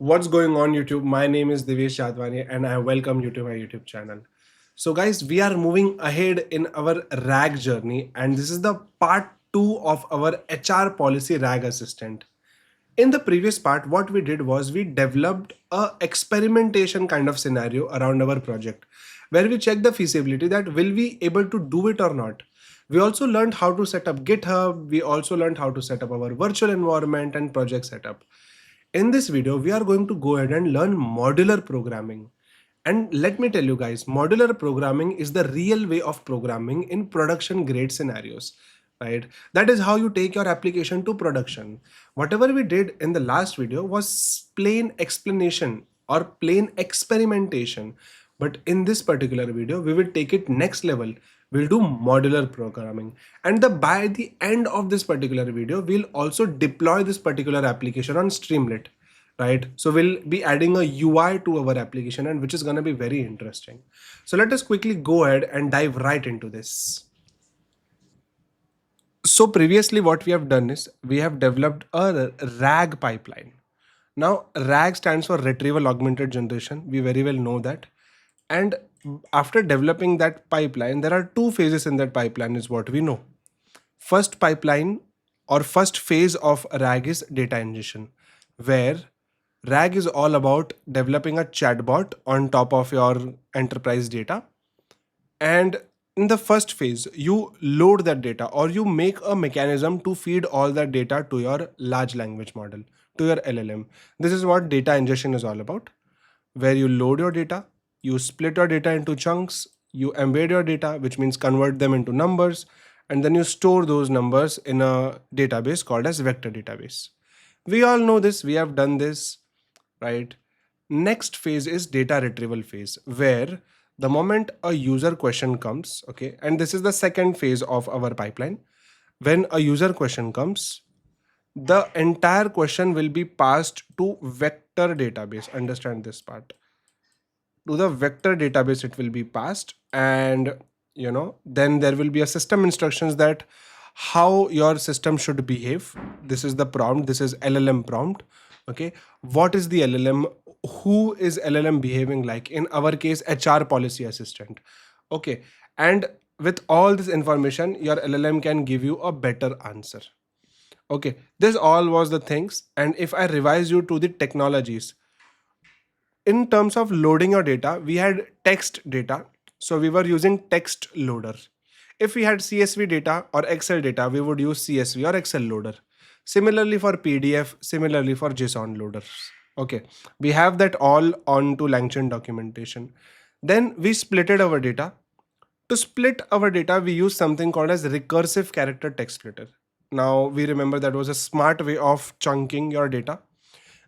What's going on YouTube? My name is Divesh Jadwani and I welcome you to my YouTube channel. So guys, we are moving ahead in our RAG journey and this is the part 2 of our HR policy RAG assistant. In the previous part, what we did was we developed a experimentation kind of scenario around our project where we checked the feasibility that will we able to do it or not. We also learned how to set up GitHub. We also learned how to set up our virtual environment and project setup. In this video, we are going to go ahead and learn modular programming. And let me tell you guys, modular programming is the real way of programming in production grade scenarios, right? That is how you take your application to production. Whatever we did in the last video was plain explanation or plain experimentation. But in this particular video, we will take it next level. We'll do modular programming. And by the end of this particular video, we'll also deploy this particular application on Streamlit, right? So we'll be adding a UI to our application and which is going to be very interesting. So let us quickly go ahead and dive right into this. So previously what we have done is we have developed a RAG pipeline. Now RAG stands for Retrieval Augmented Generation. We very well know that. And after developing that pipeline, there are two phases in that pipeline is what we know. First pipeline or first phase of RAG is data ingestion, where RAG is all about developing a chatbot on top of your enterprise data. And in the first phase, you load that data or you make a mechanism to feed all that data to your large language model, to your LLM. This is what data ingestion is all about, where you load your data, you split your data into chunks, you embed your data, which means convert them into numbers, and then you store those numbers in a database called as vector database. We all know this, we have done this, right? Next phase is data retrieval phase, where the moment a user question comes, okay, and this is the second phase of our pipeline. When a user question comes, the entire question will be passed to vector database. Understand this part. To the vector database it will be passed, and then there will be a system instructions that how your system should behave. This is the prompt, this is LLM prompt. Okay, what is the LLM, who is LLM behaving like? In our case, HR policy assistant. Okay, and with all this information, your LLM can give you a better answer. Okay, this all was the things. And if I revise you to the technologies, in terms of loading your data, we had text data. So we were using text loader. If we had CSV data or Excel data, we would use CSV or Excel loader. Similarly for PDF, similarly for JSON loaders. Okay, we have that all onto LangChain documentation. Then we splitted our data. To split our data, we use something called as recursive character text splitter. Now we remember that was a smart way of chunking your data.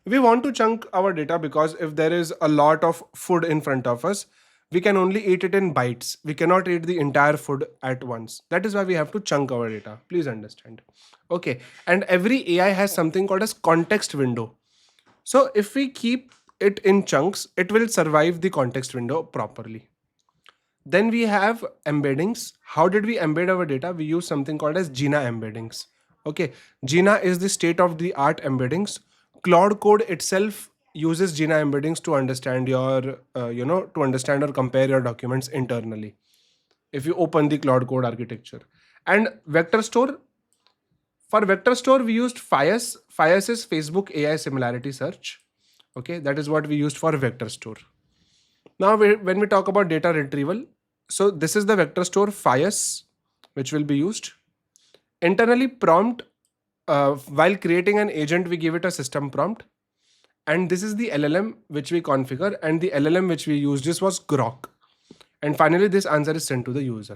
We want to chunk our data because if there is a lot of food in front of us, we can only eat it in bites. We cannot eat the entire food at once. That is why we have to chunk our data. Please understand. Okay. And every AI has something called as context window. So if we keep it in chunks, it will survive the context window properly. Then we have embeddings. How did we embed our data? We use something called as Gina embeddings. Okay. Gina is the state of the art embeddings. Cloud Code itself uses Gina embeddings to understand your, to understand or compare your documents internally. If you open the Cloud Code architecture. And vector store, for vector store, we used Fias. Fias is Facebook AI similarity search. Okay, that is what we used for vector store. Now, when we talk about data retrieval, so this is the vector store Fias, which will be used. Internally prompt, while creating an agent, we give it a system prompt. And this is the LLM which we configure, and the LLM which we used this was Grok. And finally, this answer is sent to the user,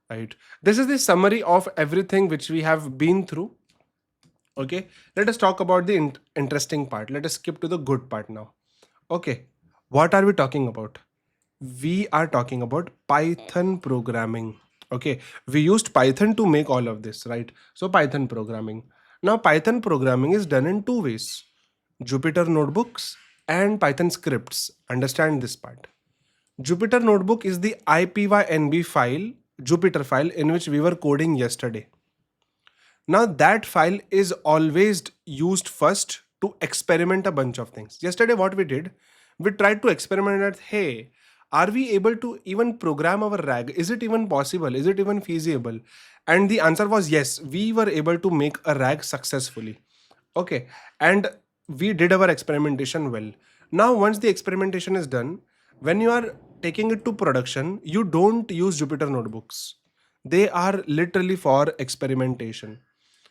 right? This is the summary of everything which we have been through. Okay, let us talk about the interesting part. Let us skip to the good part now. Okay, what are we talking about? We are talking about Python programming. Okay, we used Python to make all of this, right? So Python programming. Now Python programming is done in two ways: Jupyter notebooks and Python scripts. Understand this part. Jupyter notebook is the IPYNB file, Jupyter file in which we were coding yesterday. Now that file is always used first to experiment a bunch of things. Yesterday, what we did, we tried to experiment at, hey, are we able to even program our RAG? Is it even possible? Is it even feasible? And the answer was yes, we were able to make a RAG successfully. Okay. And we did our experimentation well. Now, once the experimentation is done, when you are taking it to production, you don't use Jupyter notebooks. They are literally for experimentation.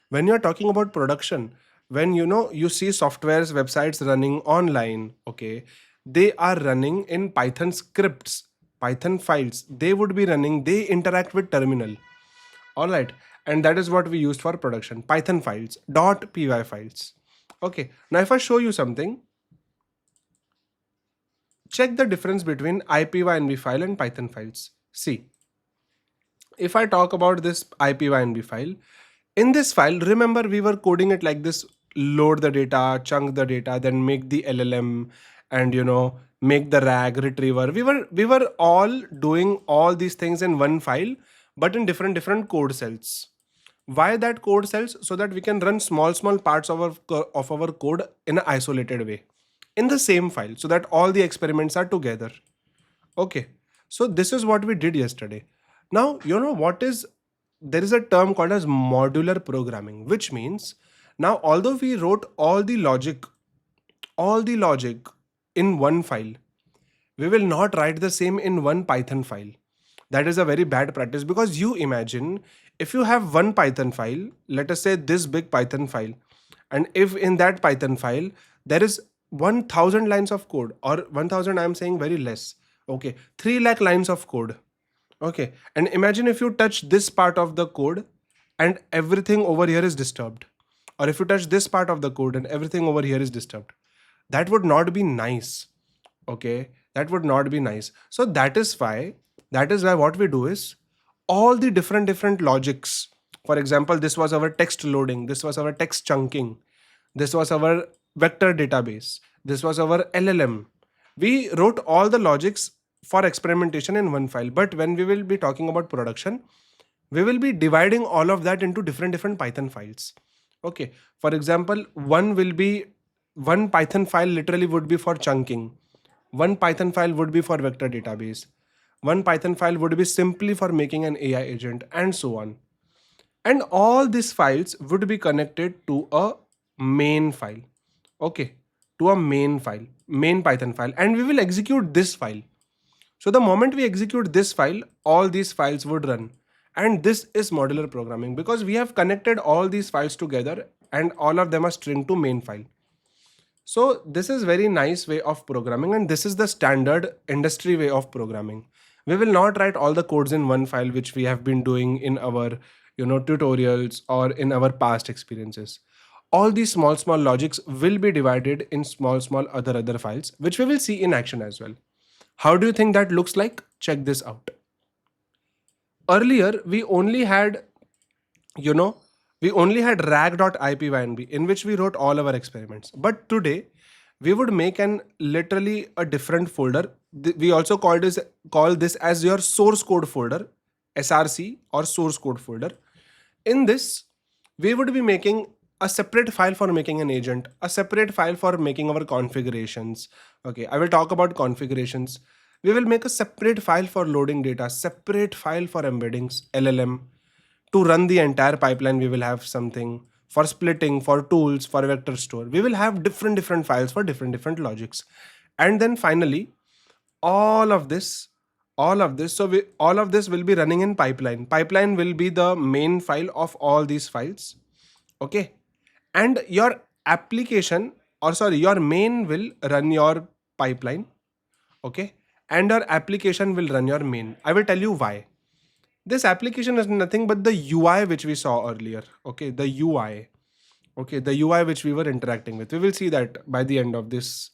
When you're talking about production, when you see softwares, websites running online, okay, they are running in Python scripts, Python files. They would be running, they interact with terminal. All right. And that is what we used for production, Python files, .py files. Okay. Now, if I show you something, check the difference between IPYNB file and Python files. See, if I talk about this IPYNB file, in this file, remember we were coding it like this: load the data, chunk the data, then make the LLM, and make the RAG retriever. We were all doing all these things in one file, but in different code cells. Why that code cells? So that we can run small parts of our code in an isolated way in the same file, so that all the experiments are together. Okay, so this is what we did yesterday. Now, there is a term called as modular programming, which means now, although we wrote all the logic in one file, we will not write the same in one Python file. That is a very bad practice, because you imagine, if you have one Python file, let us say this big Python file, and if in that Python file there is 1000 lines of code, or 1000, I'm saying very less, okay, 3 lakh lines of code. Okay, and imagine if you touch this part of the code and everything over here is disturbed, or if you touch this part of the code and everything over here is disturbed. That would not be nice. Okay, that would not be nice. So that is why what we do is, all the different logics. For example, this was our text loading, this was our text chunking, this was our vector database, this was our LLM. We wrote all the logics for experimentation in one file, but when we will be talking about production, we will be dividing all of that into different Python files. Okay, for example, one Python file literally would be for chunking, one Python file would be for vector database, one Python file would be simply for making an AI agent, and so on. And all these files would be connected to a main file. Okay, to a main Python file, and we will execute this file. So the moment we execute this file, all these files would run. And this is modular programming, because we have connected all these files together and all of them are string to main file. So this is very nice way of programming, and this is the standard industry way of programming. We will not write all the codes in one file, which we have been doing in our tutorials or in our past experiences. All these small logics will be divided in small other files, which we will see in action as well. How do you think that looks like? Check this out. Earlier, we only had rag.ipynb, in which we wrote all our experiments. But today, we would make literally a different folder. We also call this as your source code folder, SRC, or source code folder. In this, we would be making a separate file for making an agent, a separate file for making our configurations. Okay, I will talk about configurations. We will make a separate file for loading data, separate file for embeddings, LLM. To run the entire pipeline, we will have something for splitting, for tools, for vector store. We will have different files for different logics. And then finally, all of this, all of this will be running in pipeline. Pipeline will be the main file of all these files. Okay. And your your main will run your pipeline. Okay. And your application will run your main. I will tell you why. This application is nothing but the UI which we saw earlier. Okay, the UI. Okay, the UI which we were interacting with. We will see that by the end of this.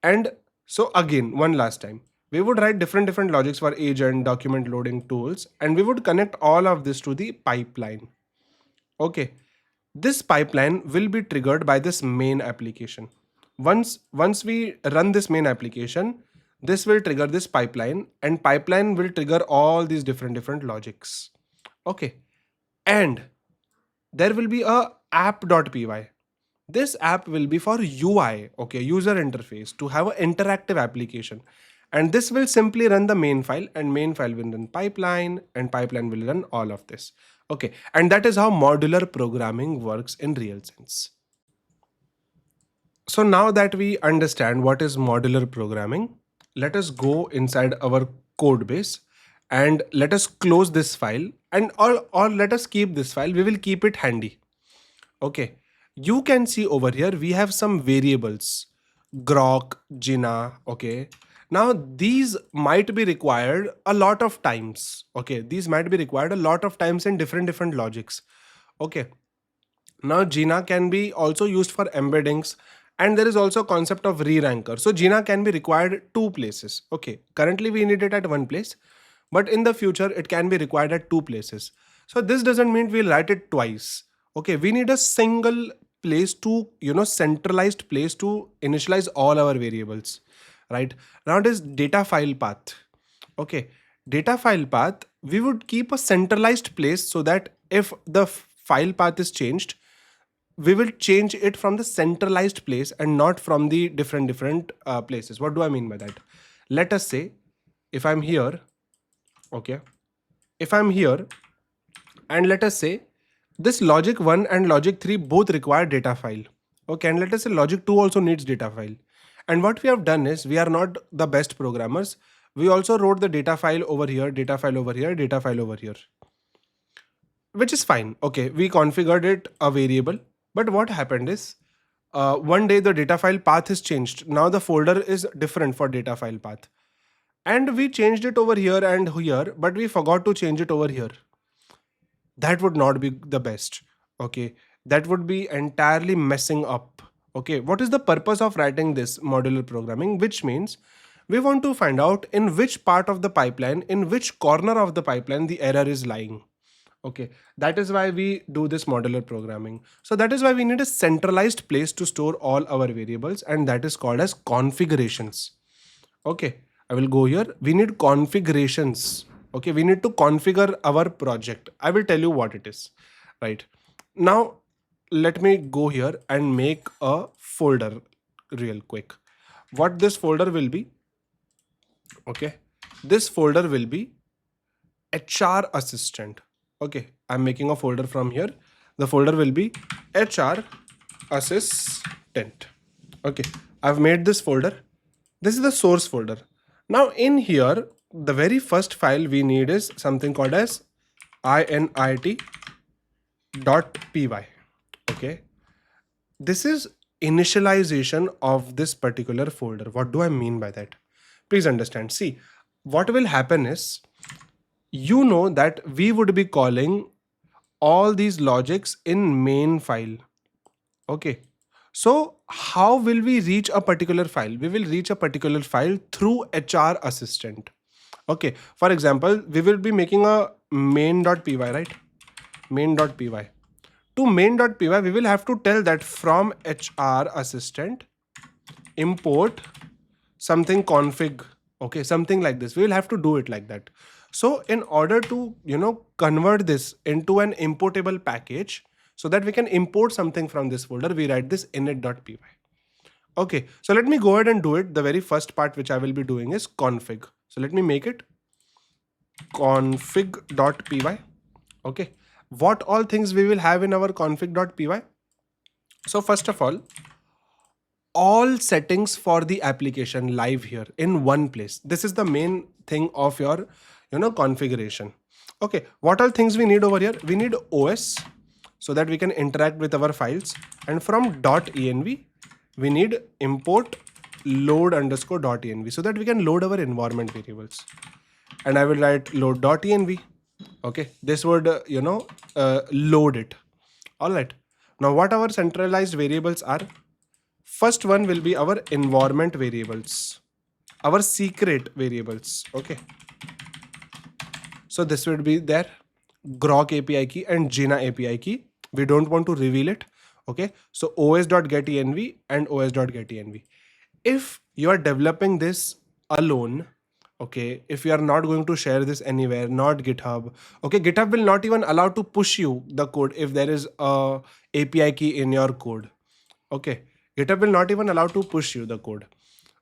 And so again, one last time, we would write different logics for agent, document loading, tools, and we would connect all of this to the pipeline. Okay, this pipeline will be triggered by this main application. Once we run this main application, this will trigger this pipeline, and pipeline will trigger all these different logics. Okay, and there will be a app.py. This app will be for UI, okay, user interface, to have an interactive application. And this will simply run the main file, and main file will run pipeline, and pipeline will run all of this. Okay, and that is how modular programming works in real sense. So now that we understand what is modular programming, let us go inside our code base and let us close this file, and or let us keep this file. We will keep it handy. Okay, you can see over here we have some variables, grok, jina. Okay, now these might be required a lot of times. Okay, these might be required a lot of times in different logics. Okay, now Jina can be also used for embeddings, and there is also a concept of re-ranker. So Jina can be required two places. Okay, currently we need it at one place, but in the future it can be required at two places. So this doesn't mean we'll write it twice. Okay, we need a single place to, centralized place to initialize all our variables, right? Now it is data file path. Okay, data file path, we would keep a centralized place so that if the file path is changed, we will change it from the centralized place and not from the different places. What do I mean by that? Let us say if I'm here, okay, if I'm here, and let us say this logic 1 and logic 3 both require data file. Okay, and let us say logic 2 also needs data file. And what we have done is, we are not the best programmers. We also wrote the data file over here, data file over here, data file over here, which is fine. Okay, we configured it a variable. But what happened is, one day the data file path is changed. Now the folder is different for data file path. And we changed it over here and here, but we forgot to change it over here. That would not be the best. Okay, that would be entirely messing up. Okay, what is the purpose of writing this modular programming? Which means we want to find out in which part of the pipeline, in which corner of the pipeline the error is lying. Okay, that is why we do this modular programming. So that is why we need a centralized place to store all our variables, and that is called as configurations. Okay, I will go here. We need configurations. Okay, we need to configure our project. I will tell you what it is. Right now, let me go here and make a folder real quick. What this folder will be? Okay, this folder will be HR assistant. Okay, I'm making a folder from here. The folder will be HR assistant. Okay, I've made this folder. This is the source folder. Now in here, the very first file we need is something called as init.py. Okay, this is initialization of this particular folder. What do I mean by that? Please understand. See, what will happen is, you know that we would be calling all these logics in main file. Okay, so how will we reach a particular file? We will reach a particular file through HR assistant. Okay, for example, we will be making a main.py, right? Main.py. To main.py, we will have to tell that from HR assistant import something config. Okay, something like this. We will have to do it like that. So in order to, convert this into an importable package so that we can import something from this folder, we write this init.py. Okay, so let me go ahead and do it. The very first part which I will be doing is config. So let me make it config.py. Okay, what all things we will have in our config.py? So first of all settings for the application live here in one place. This is the main thing of your configuration. Okay, what all things we need over here? We need OS so that we can interact with our files, and from .env we need import load_.env so that we can load our environment variables. And I will write load.env. Okay, this would load it. All right, now what our centralized variables are? First one will be our environment variables, our secret variables. Okay, so this would be there, grok API key and Jina API key. We don't want to reveal it. Okay, so os.getEnv and os.getEnv. If you are developing this alone, okay, if you are not going to share this anywhere, not GitHub, okay, GitHub will not even allow to push you the code if there is a API key in your code. Okay, GitHub will not even allow to push you the code.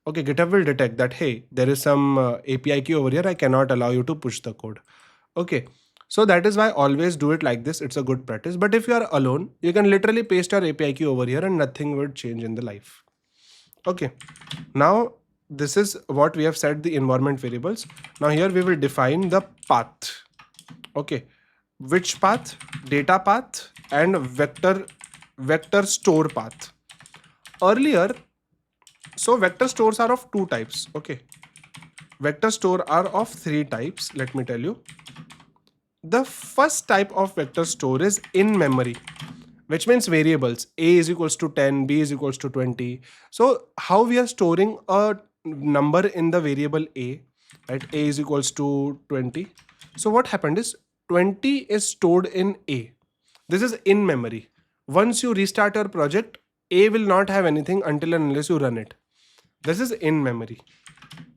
Okay, GitHub will detect that, hey, there is some API key over here, I cannot allow you to push the code. Okay, so that is why always do it like this. It's a good practice. But if you are alone, you can literally paste your API key over here and nothing would change in the life. Okay, now this is what we have set the environment variables. Now here we will define the path. Okay, which path? Data path and vector store path. Earlier, so vector stores are of two types. Okay, vector store are of three types. Let me tell you. The first type of vector store is in memory, which means variables. A is equals to 10, B is equals to 20. So how we are storing a number in the variable A, right? A is equals to 20. So what happened is 20 is stored in A. This is in memory. Once you restart your project, A will not have anything until and unless you run it. This is in memory.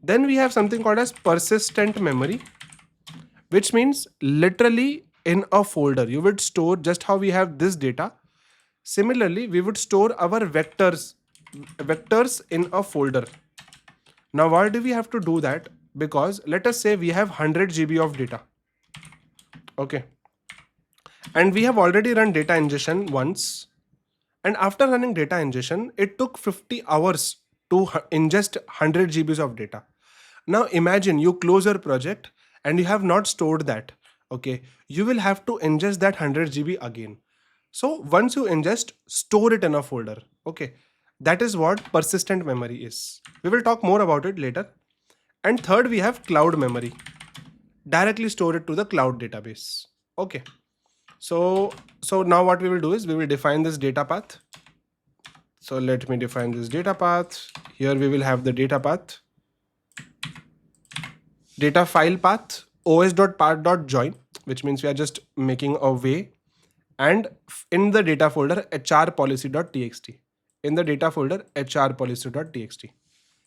Then we have something called as persistent memory, which means literally in a folder. You would store just how we have this data. Similarly, we would store our vectors in a folder. Now, why do we have to do that? Because let us say we have 100 GB of data. Okay. And we have already run data ingestion once. And after running data ingestion, it took 50 hours to ingest 100 GBs of data. Now imagine you close your project and you have not stored that. Okay, you will have to ingest that 100 GB again. So once you ingest, store it in a folder. Okay, that is what persistent memory is. We will talk more about it later. And third, we have cloud memory. Directly store it to the cloud database. Okay, so now what we will do is we will define this data path. So let me define this data path. Here we will have the data path. Data file path os.path.join, which means we are just making a way, and in the data folder hrpolicy.txt. In the data folder hrpolicy.txt.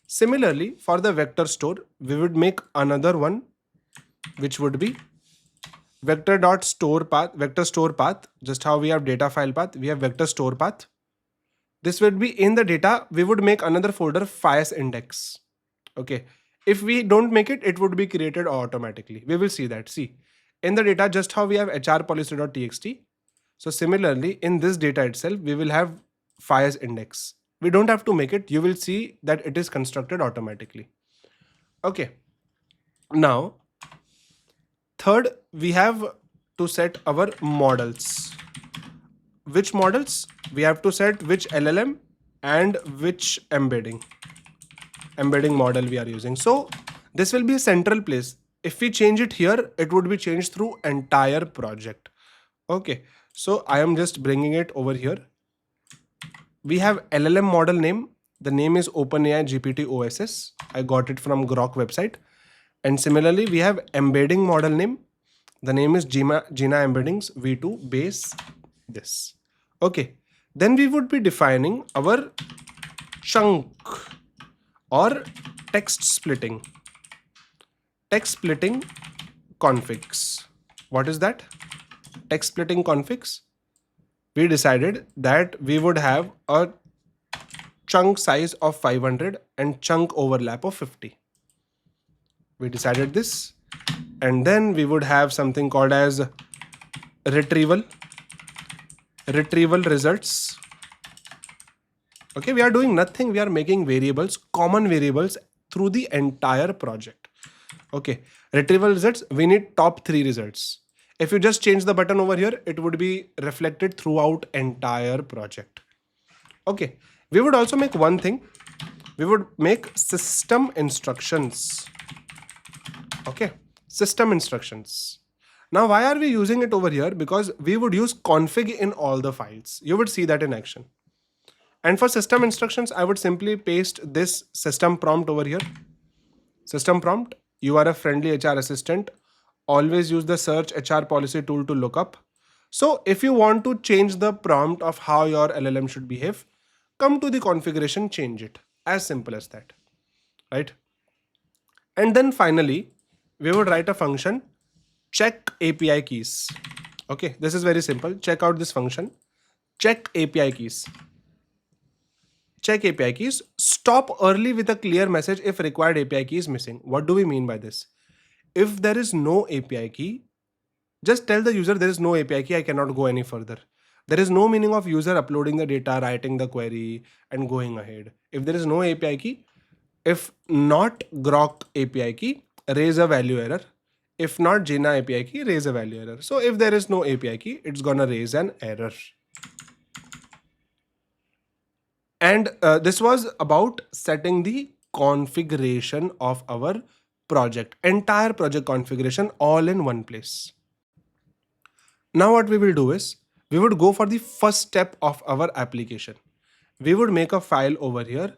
Similarly, for the vector store, we would make another one, which would be vector.store path, vector store path. Just how we have data file path, we have vector store path. This would be in the data. We would make another folder files index. Okay. If we don't make it, it would be created automatically. We will see that. See, in the data, just how we have hrpolicy.txt. So similarly, in this data itself, we will have files index. We don't have to make it. You will see that it is constructed automatically. Okay. Now, third, we have to set our models. Which models? We have to set which LLM and which embedding model we are using. So this will be a central place. If we change it here, it would be changed through entire project. Okay, so I am just bringing it over here. We have LLM model name. The name is OpenAI GPT OSS. I got it from Grok website. And similarly, we have embedding model name. The name is Gina Embeddings V2 base this. Okay, then we would be defining our chunk or text splitting configs. What is that? Text splitting configs. We decided that we would have a chunk size of 500 and chunk overlap of 50. We decided this, and then we would have something called as retrieval results. Okay, we are doing nothing. We are making variables, common variables through the entire project. Okay, retrieval results, we need top 3 results. If you just change the button over here, it would be reflected throughout entire project. Okay, we would also make one thing. We would make system instructions. Okay, system instructions. Now, why are we using it over here? Because we would use config in all the files. You would see that in action. And for system instructions, I would simply paste this system prompt over here. System prompt, you are a friendly HR assistant. Always use the search HR policy tool to look up. So if you want to change the prompt of how your LLM should behave, come to the configuration, change it. As simple as that, right? And then finally, we would write a function, check API keys. Okay, this is very simple. Check out this function, check API keys. check API keys, stop early with a clear message if required API key is missing. What do we mean by this? If there is no API key, just tell the user there is no API key, I cannot go any further. There is no meaning of user uploading the data, writing the query and going ahead. If there is no API key, if not Grok API key, raise a value error. If not Jina API key, raise a value error. So if there is no API key, it's gonna raise an error. And this was about setting the configuration of our project, entire project configuration all in one place. Now what we will do is, we would go for the first step of our application. We would make a file over here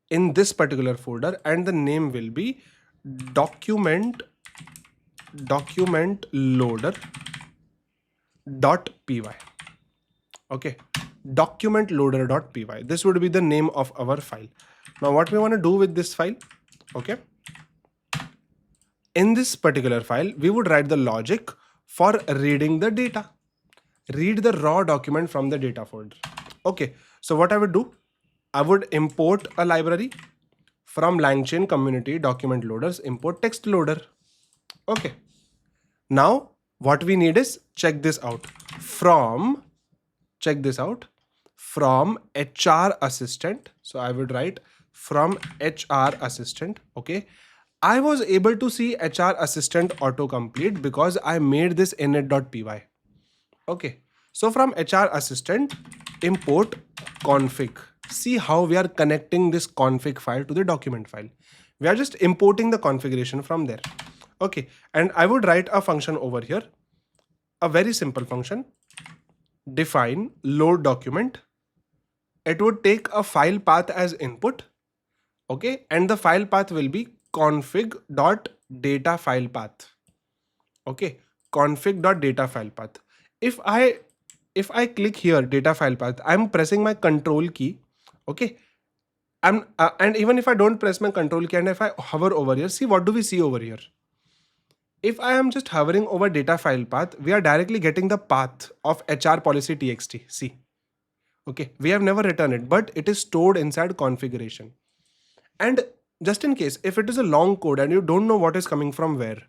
in this particular folder, and the name will be document loader.py. Okay, document loader.py. This would be the name of our file. Now what we want to do with this file, okay, in this particular file we would write the logic for reading the data. Read the raw document from the data folder. Okay, so what I would do, I would import a library from LangChain community document loaders, import text loader. Okay, now what we need is, check this out, from HR assistant. So I would write from HR assistant. Okay, I was able to see HR assistant autocomplete because I made this init.py. Okay, so from HR assistant, import config. See how we are connecting this config file to the document file. We are just importing the configuration from there. Okay, and I would write a function over here, a very simple function, define load document. It would take a file path as input. Okay, and the file path will be config.data file path. Okay, config.data file path. If I click here data file path, I'm pressing my control key. Okay, and even if I don't press my control key and if I hover over here, see what do we see over here? If I am just hovering over data file path, we are directly getting the path of HR policy txt. See, okay, we have never written it, but it is stored inside configuration. And just in case, if it is a long code and you don't know what is coming from where,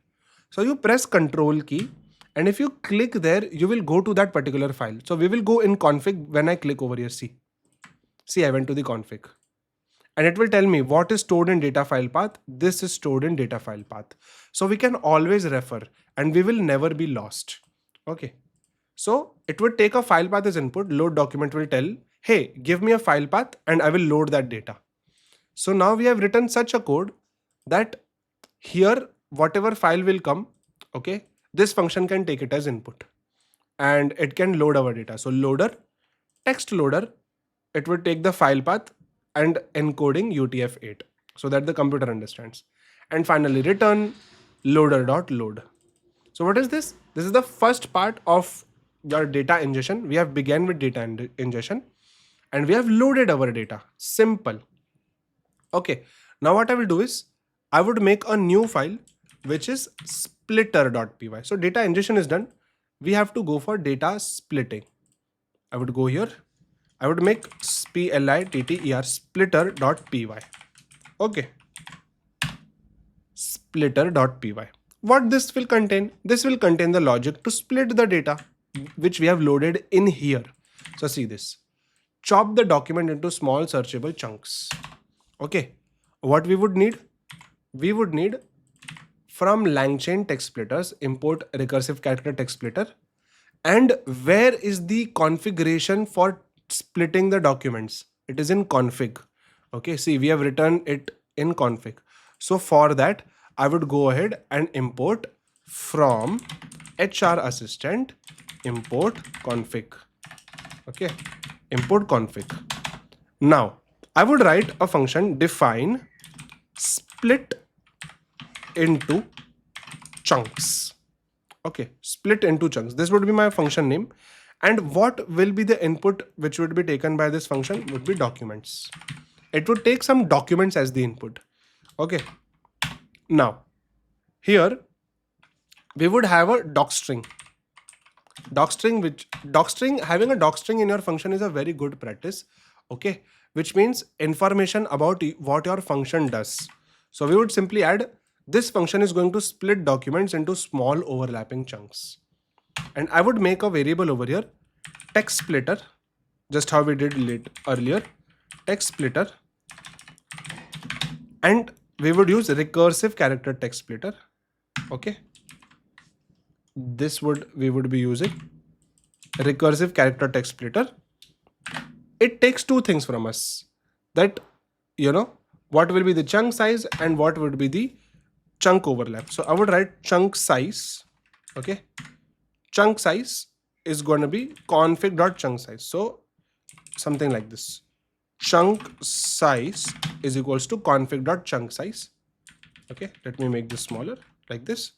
so you press control key, and if you click there, you will go to that particular file. So we will go in config when I click over here. See, I went to the config. And it will tell me what is stored in data file path. This is stored in data file path. So we can always refer and we will never be lost. Okay. So it would take a file path as input. Load document will tell, hey, give me a file path and I will load that data. So now we have written such a code that here, whatever file will come, okay, this function can take it as input and it can load our data. So loader, text loader, it would take the file path and encoding UTF-8 so that the computer understands. And finally return loader.load. So what is this? This is the first part of your data ingestion. We have begun with data ingestion and we have loaded our data. Simple. Okay. Now what I will do is I would make a new file which is splitter.py. So data ingestion is done. We have to go for data splitting. I would go here. I would make splitter splitter.py. Okay. Splitter.py. What this will contain? This will contain the logic to split the data which we have loaded in here. So see this. Chop the document into small searchable chunks. Okay. What we would need? We would need from LangChain text splitters, import recursive character text splitter. And where is the configuration for splitting the documents? It is in config. Okay, see, we have written it in config. So for that, I would go ahead and import from HR assistant, import config. Okay, import config. Now, I would write a function define split into chunks. Okay, split into chunks. This would be my function name. And what will be the input which would be taken by this function would be documents. It would take some documents as the input. Okay. Now, here we would have a docstring. Having a docstring in your function is a very good practice. Okay. which means information about what your function does. So we would simply add this function is going to split documents into small overlapping chunks. And I would make a variable over here, text splitter, just how we did earlier, text splitter, and we would use recursive character text splitter. Okay, we would be using recursive character text splitter. It takes two things from us, that what will be the chunk size and what would be the chunk overlap. So I would write chunk size. Okay, chunk size is going to be config.chunk size. So something like this, chunk size is equals to config.chunk size. Okay, let me make this smaller like this.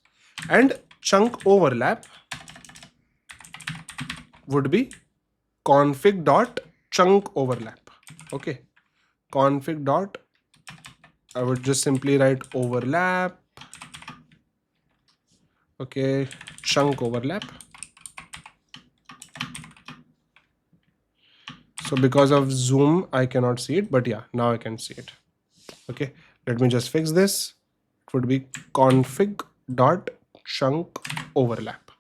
And chunk overlap would be config.chunk overlap. Okay, I would just simply write overlap. Okay, chunk overlap. So because of zoom, I cannot see it, but yeah, now I can see it. Okay, let me just fix this. It would be config.chunk overlap.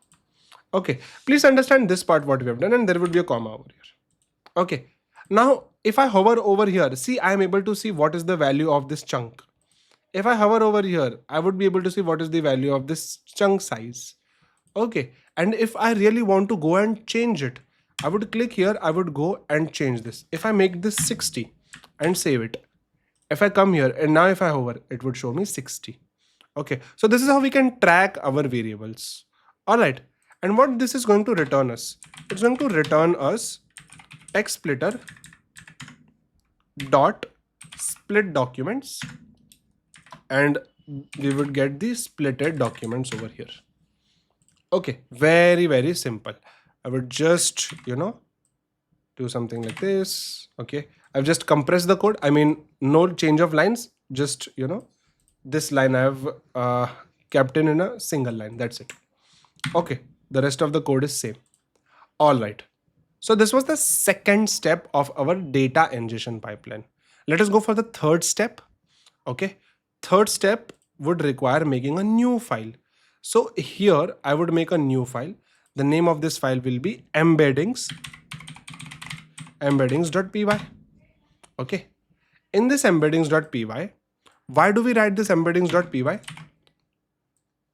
Okay, please understand this part what we have done, and there would be a comma over here. Okay, now if I hover over here, see, I am able to see what is the value of this chunk. If I hover over here, I would be able to see what is the value of this chunk size. Okay, and if I really want to go and change it, I would click here, I would go and change this. If I make this 60 and save it, if I come here and now if I hover, it would show me 60. Okay, so this is how we can track our variables. All right, and what this is going to return us, it's going to return us text splitter dot split documents, and we would get the splitted documents over here. Okay, very, very simple. I would just, do something like this. Okay, I've just compressed the code. I mean, no change of lines, just, this line I have kept in a single line. That's it. Okay, the rest of the code is same. All right. So this was the second step of our data ingestion pipeline. Let us go for the third step. Okay, third step would require making a new file. So here I would make a new file. The name of this file will be embeddings.py. Okay, in this embeddings.py, why do we write this embeddings.py?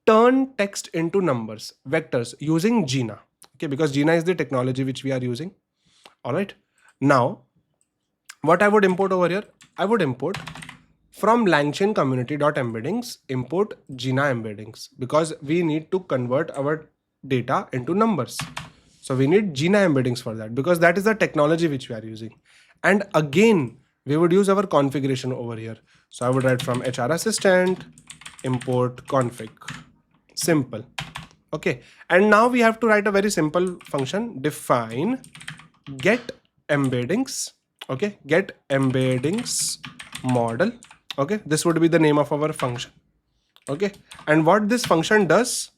Turn text into numbers, vectors using Gina. Okay, because Gina is the technology which we are using. All right, now what I would import over here, I would import from langchain community.embeddings, import Gina embeddings, because we need to convert our data into numbers. So we need Gina embeddings for that, because that is the technology which we are using. And again, we would use our configuration over here. So I would write from HR assistant, import config, simple. Okay, and now we have to write a very simple function, define get embeddings. Okay, get embeddings model. Okay, this would be the name of our function. Okay, and what this function does,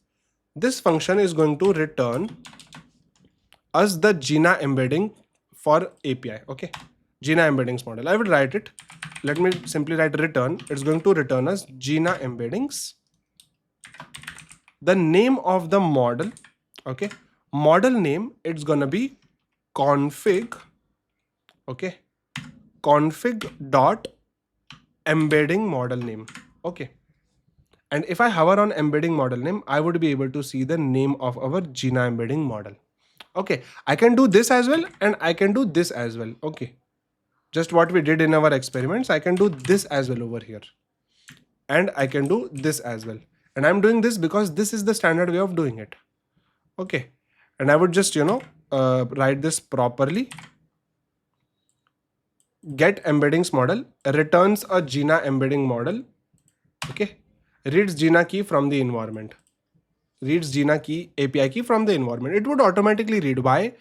this function is going to return us the Gina embedding for API. Okay, Gina embeddings model. I would write it. Let me simply write return. It's going to return us Gina embeddings. The name of the model. Okay, model name, it's gonna be config. Okay, config dot embedding model name. Okay, and if I hover on embedding model name, I would be able to see the name of our Gina embedding model. Okay, I can do this as well, and I can do this as well. Okay, just what we did in our experiments, I can do this as well over here, and I can do this as well. And I'm doing this because this is the standard way of doing it. Okay, and I would just write this properly. Get embeddings model returns a Gina embedding model. Okay, reads Gina key from the environment, reads Gina key API key from the environment. It would automatically read. Why?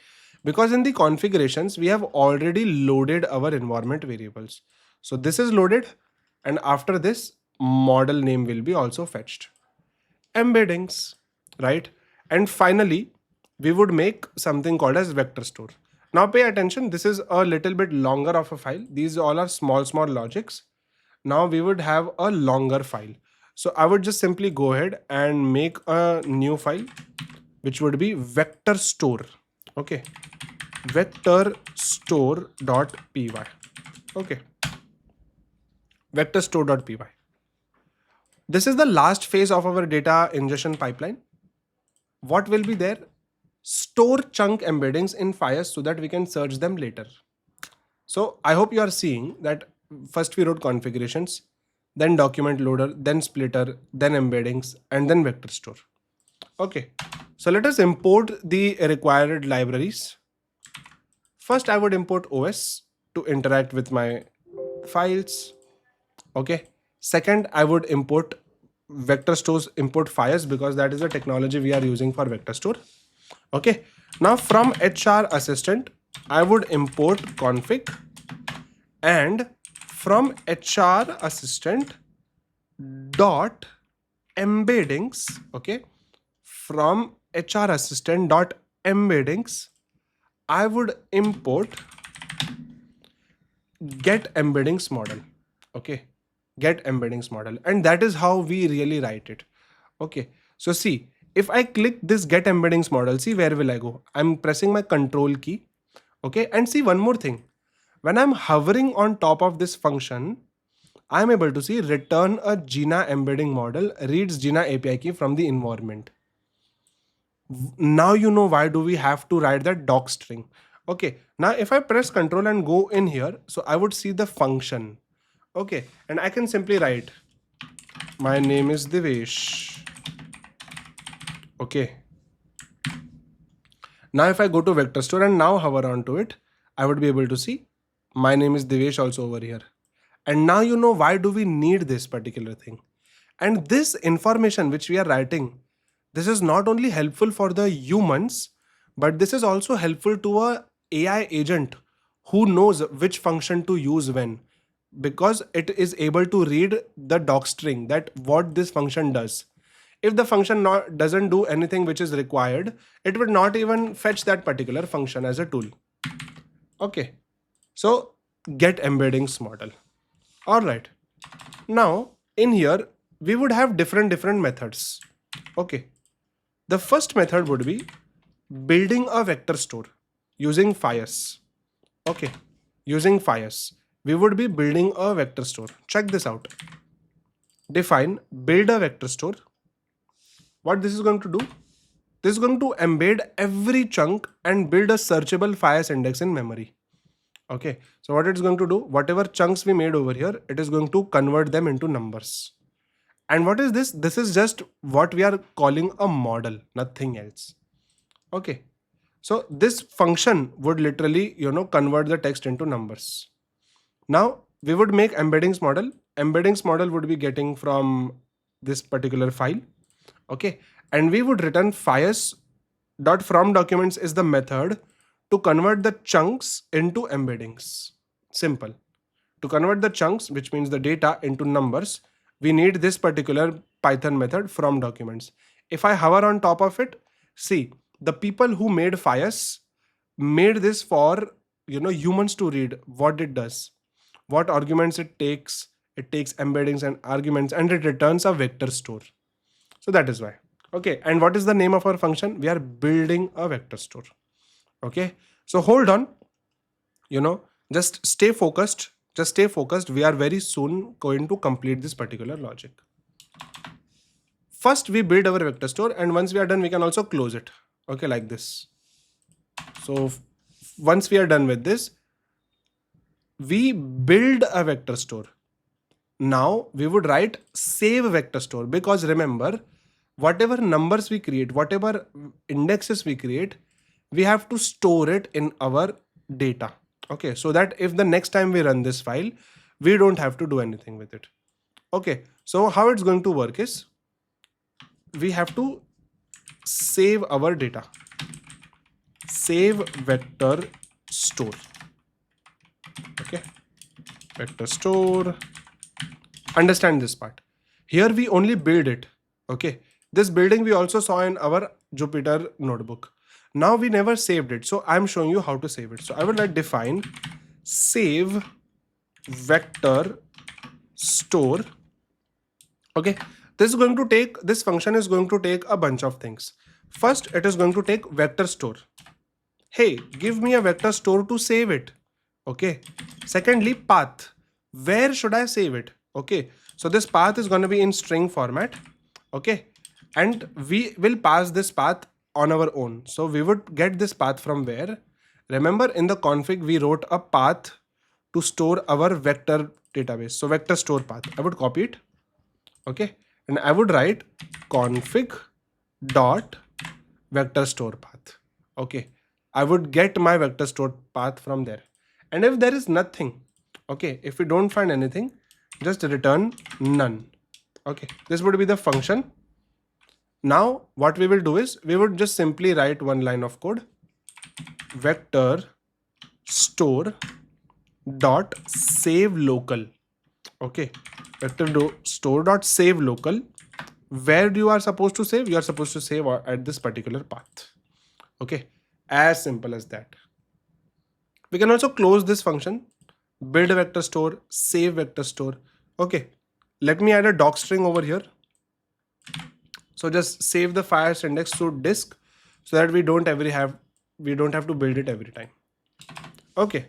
Because in the configurations we have already loaded our environment variables. So this is loaded, and after this model name will be also fetched. Embeddings, right? And finally we would make something called as vector store. Now pay attention, this is a little bit longer of a file. These all are small logics. Now we would have a longer file. So I would just simply go ahead and make a new file, which would be vector store. Okay, vector store.py. Okay, vector store.py. This is the last phase of our data ingestion pipeline. What will be there? Store chunk embeddings in files so that we can search them later. So I hope you are seeing that first we wrote configurations, then document loader, then splitter, then embeddings, and then vector store. Okay, so let us import the required libraries. First, I would import OS to interact with my files. Okay. Second, I would import vector stores import files because that is the technology we are using for vector store. Okay. Now from HR assistant, I would import config, and from HR assistant dot embeddings. Okay. From HR assistant dot embeddings, I would import get embeddings model. Okay, get embeddings model, and that is how we really write it. Okay, so see, if I click this get embeddings model, see where will I go? I'm pressing my control key. Okay, and see one more thing. When I'm hovering on top of this function, I'm able to see return a Gina embedding model reads Gina API key from the environment. Now you know why do we have to write that doc string. Okay, now if I press control and go in here, so I would see the function. Okay, and I can simply write my name is Devesh. Okay, now if I go to vector store and now hover onto it, I would be able to see my name is Devesh also over here. And now you know why do we need this particular thing. And this information which we are writing, this is not only helpful for the humans, but this is also helpful to a AI agent who knows which function to use when, because it is able to read the doc string that what this function does. If the function doesn't do anything which is required, it would not even fetch that particular function as a tool. Okay, so get embeddings model. All right, now in here we would have different methods. Okay, the first method would be building a vector store using fires. Okay, using fires, we would be building a vector store. Check this out. Define build a vector store. What this is going to do? This is going to embed every chunk and build a searchable fires index in memory. Okay, so what it's going to do, whatever chunks we made over here, it is going to convert them into numbers. And what is this? This is just what we are calling a model, nothing else. Okay, so this function would literally, convert the text into numbers. Now we would make embeddings model. Embeddings model would be getting from this particular file. Okay, and we would return fires.from documents is the method to convert the chunks into embeddings. Simple. To convert the chunks, which means the data, into numbers, we need this particular Python method from documents. If I hover on top of it, see, the people who made fires made this for humans to read what it does, what arguments it takes embeddings and arguments, and it returns a vector store. So that is why. Okay, and what is the name of our function? We are building a vector store. Okay, so hold on, just stay focused. We are very soon going to complete this particular logic. First we build our vector store, and once we are done, we can also close it. Okay, like this. So once we are done with this, we build a vector store. Now we would write save vector store, because remember, whatever numbers we create, whatever indexes we create, we have to store it in our data. Okay, so that if the next time we run this file, we don't have to do anything with it. Okay, so how it's going to work is, we have to save our data. Save vector store. Okay, vector store. Understand this part. Here we only build it. Okay, this building we also saw in our Jupyter notebook. Now we never saved it, so I'm showing you how to save it. So I would like define save vector store. Okay, this function is going to take a bunch of things. First, it is going to take vector store. Hey, give me a vector store to save it. Okay. Secondly, path. Where should I save it? Okay. So this path is going to be in string format. Okay. And we will pass this path on our own. So we would get this path from where? Remember, in the config, we wrote a path to store our vector database. So vector store path. I would copy it. Okay. And I would write config dot vector store path. Okay. I would get my vector store path from there. And if there is nothing, okay, if we don't find anything, just return none. Okay, this would be the function. Now what we will do is we would just simply write one line of code, vector store dot save local. Okay, vector store dot save local. Where you are supposed to save? You are supposed to save at this particular path. Okay, as simple as that. We can also close this function, build vector store, save vector store. Okay, let me add a doc string over here. So just save the files index to disk so that we don't have to build it every time. Okay,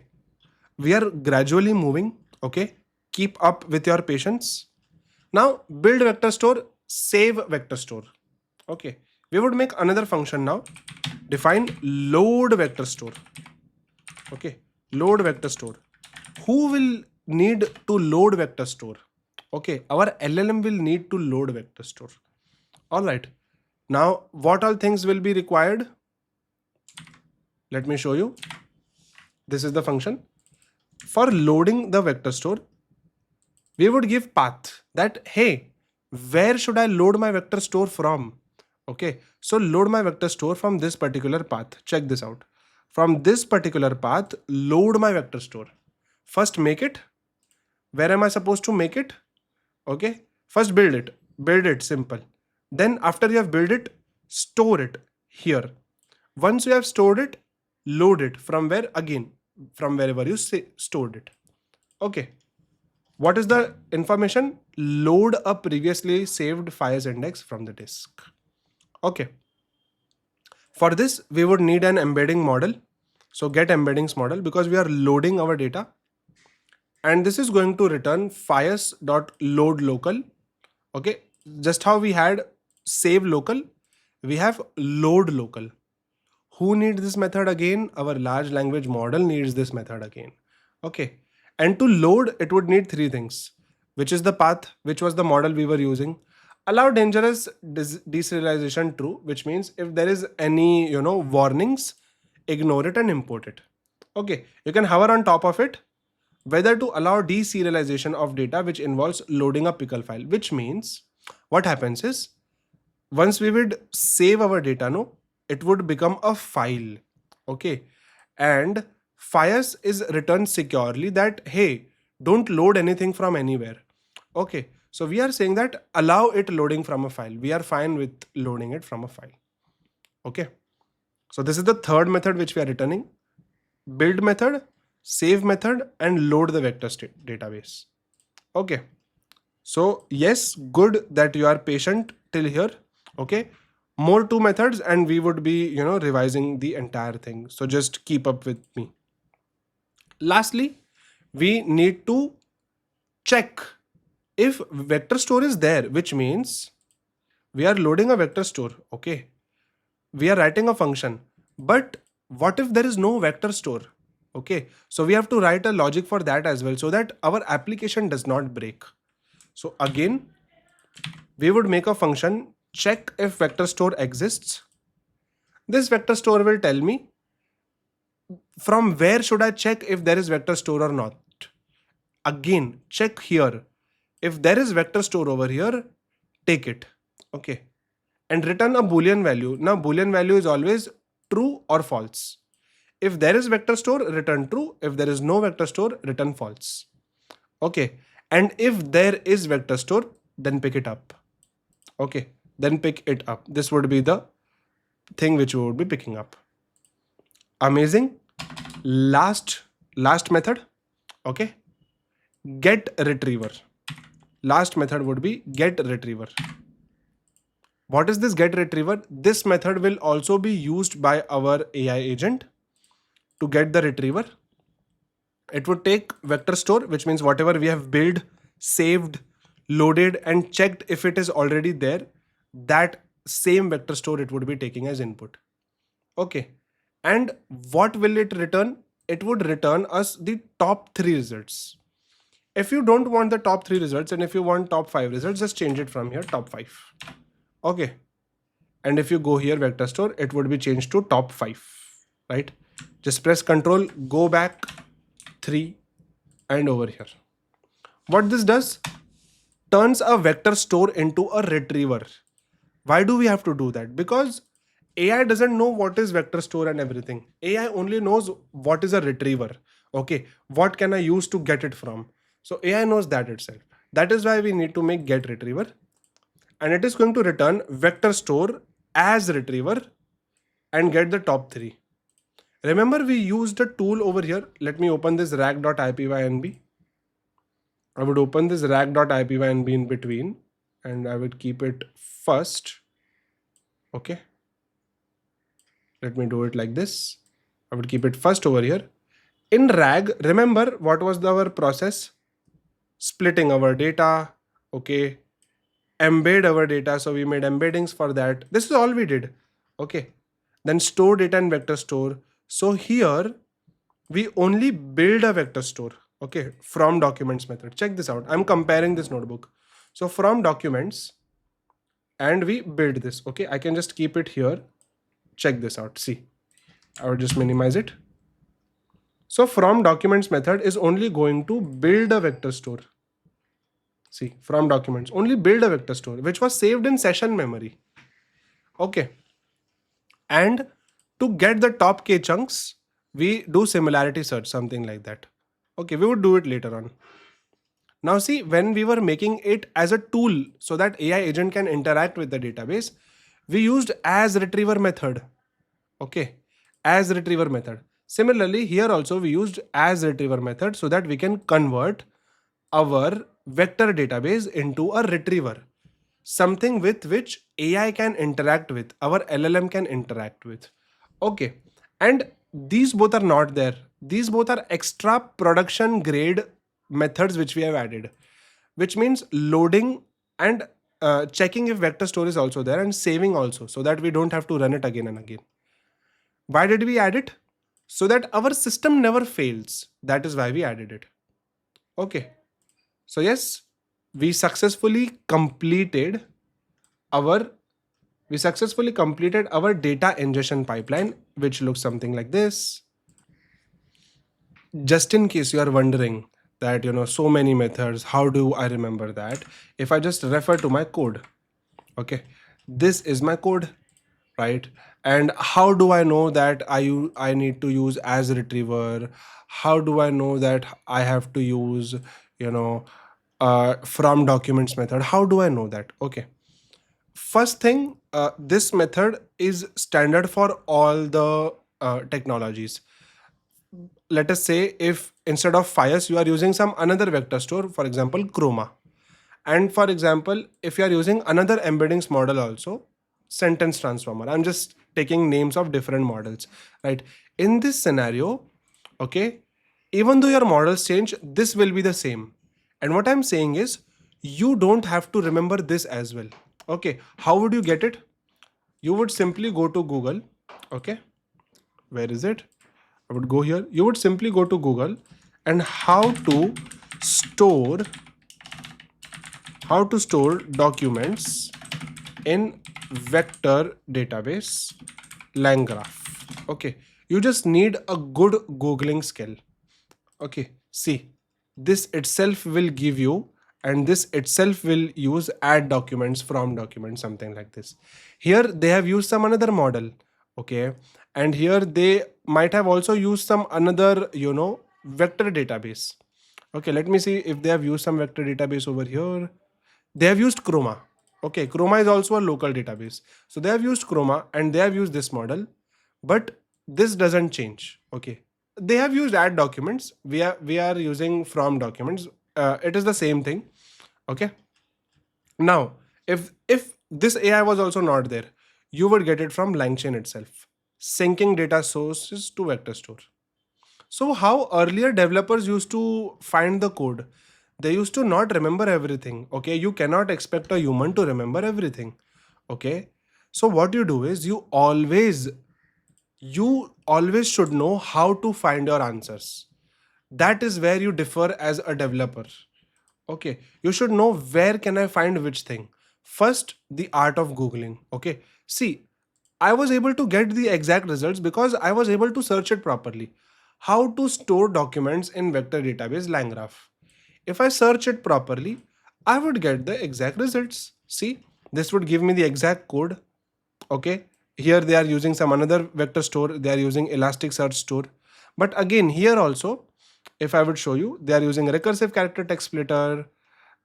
we are gradually moving. Okay, keep up with your patience. Now build vector store, save vector store. Okay, we would make another function now. Define load vector store. Okay, load vector store. Who will need to load vector store? Okay, our LLM will need to load vector store. All right. Now, what all things will be required? Let me show you. This is the function. For loading the vector store, we would give path that, hey, where should I load my vector store from? Okay, so load my vector store from this particular path. Check this out. From this particular path, load my vector store. First make it. Where am I supposed to make it? Okay, first build it simple. Then after you have built it, store it here. Once you have stored it, load it from where? Again, from wherever you stored it. Okay, what is the information? Load a previously saved files index from the disk. Okay, for this we would need an embedding model. So get embeddings model, because we are loading our data, and this is going to return files.load local. Okay, just how we had save local, we have load local. Who needs this method again? Our large language model needs this method again. Okay, and to load it would need three things, which is the path, which was the model we were using. Allow dangerous deserialization true, which means if there is any warnings, ignore it and import it. Okay, you can hover on top of it whether to allow deserialization of data, which involves loading a pickle file, which means what happens is once we would save our data, it would become a file. Okay, and files is returned securely that, hey, don't load anything from anywhere. Okay, so we are saying that allow it loading from a file. We are fine with loading it from a file. Okay, so this is the third method which we are returning. Build method, save method, and load the vector database. Okay, so yes, good that you are patient till here. Okay, more two methods and we would be revising the entire thing, so just keep up with me. Lastly, we need to check if vector store is there, which means we are loading a vector store. Okay, we are writing a function, but what if there is no vector store? Okay, so we have to write a logic for that as well, so that our application does not break. So again, we would make a function, check if vector store exists. This vector store will tell me from where should I check if there is vector store or not. Again, check here. If there is vector store over here, take it. Okay, and return a boolean value. Now boolean value is always true or false. If there is vector store, return true. If there is no vector store, return false. Okay, and if there is vector store, then pick it up. Okay, then pick it up. This would be the thing which we would be picking up. Amazing. Last method, okay, get retriever. Last method would be get retriever. What is this get retriever? This method will also be used by our AI agent to get the retriever. It would take vector store, which means whatever we have built, saved, loaded, and checked if it is already there, that same vector store it would be taking as input. Okay. And what will it return? It would return us the top 3 results. If you don't want the top 3 results and if you want top 5 results, just change it from here, top 5. Okay. And if you go here, vector store, it would be changed to top 5, right? Just press control, go back 3 and over here. What this does, turns a vector store into a retriever. Why do we have to do that? Because AI doesn't know what is vector store and everything. AI only knows what is a retriever. Okay, what can I use to get it from? So AI knows that itself. That is why we need to make get retriever. And it is going to return vector store as retriever and get the top 3. Remember, we used a tool over here. Let me open this rag.ipynb. I would open this rag.ipynb in between and I would keep it first. Okay. Let me do it like this. I would keep it first over here. In rag, remember what was our process? Splitting our data. Okay. Embed our data. So we made embeddings for that. This is all we did. Okay. Then store data in vector store. So here we only build a vector store. Okay. From documents method. Check this out. I'm comparing this notebook. So from documents and we build this. Okay. I can just keep it here. Check this out. See, I will just minimize it. So from documents method is only going to build a vector store. See, from documents only build a vector store, which was saved in session memory. Okay. And to get the top k chunks, we do similarity search, something like that. Okay, we would do it later on. Now see, when we were making it as a tool so that AI agent can interact with the database, we used as retriever method. Okay, as retriever method. Similarly, here also we used as retriever method so that we can convert our vector database into a retriever, something with which AI can interact with, our LLM can interact with. Okay, and these both are not there. These both are extra production grade methods which we have added, which means loading and checking if vector store is also there and saving also, so that we don't have to run it again and again. Why did we add it? So that our system never fails. That is why we added it. Okay. So yes, we successfully completed our data ingestion pipeline, which looks something like this. Just in case you are wondering that, so many methods, how do I remember that? If I just refer to my code, okay, this is my code, right? And how do I know that I need to use as retriever? How do I know that I have to use, from documents method? How do I know that? Okay. First thing, this method is standard for all the technologies. Let us say if instead of Fias, you are using some another vector store, for example, Chroma. And for example, if you are using another embeddings model also, sentence transformer. I'm just taking names of different models, right? In this scenario, okay, even though your models change, this will be the same. And what I'm saying is, you don't have to remember this as well. Okay, how would you get it? You would simply go to Google. Okay, where is it? I would go here. You would simply go to Google and how to store documents in vector database LangGraph. Okay, you just need a good Googling skill. Okay, see, this itself will give you, and this itself will use add documents from documents, something like this. Here they have used some another model. Okay, and here they might have also used some another, vector database. Okay, let me see if they have used some vector database over here. They have used Chroma. Okay, Chroma is also a local database. So they have used Chroma and they have used this model. But this doesn't change. Okay, they have used add documents. We are using from documents. It is the same thing. Okay. Now, if this AI was also not there, you would get it from LangChain itself, syncing data sources to vector store. So how earlier developers used to find the code, they used to not remember everything. Okay, you cannot expect a human to remember everything. Okay, so what you do is you always should know how to find your answers. That is where you differ as a developer. Okay, you should know where can I find which thing. First, the art of Googling. Okay, see, I was able to get the exact results because I was able to search it properly. How to store documents in vector database LangGraph. If I search it properly, I would get the exact results. See, this would give me the exact code. Okay, here they are using some another vector store, they are using Elasticsearch store. But again, here also, if I would show you, they are using recursive character text splitter,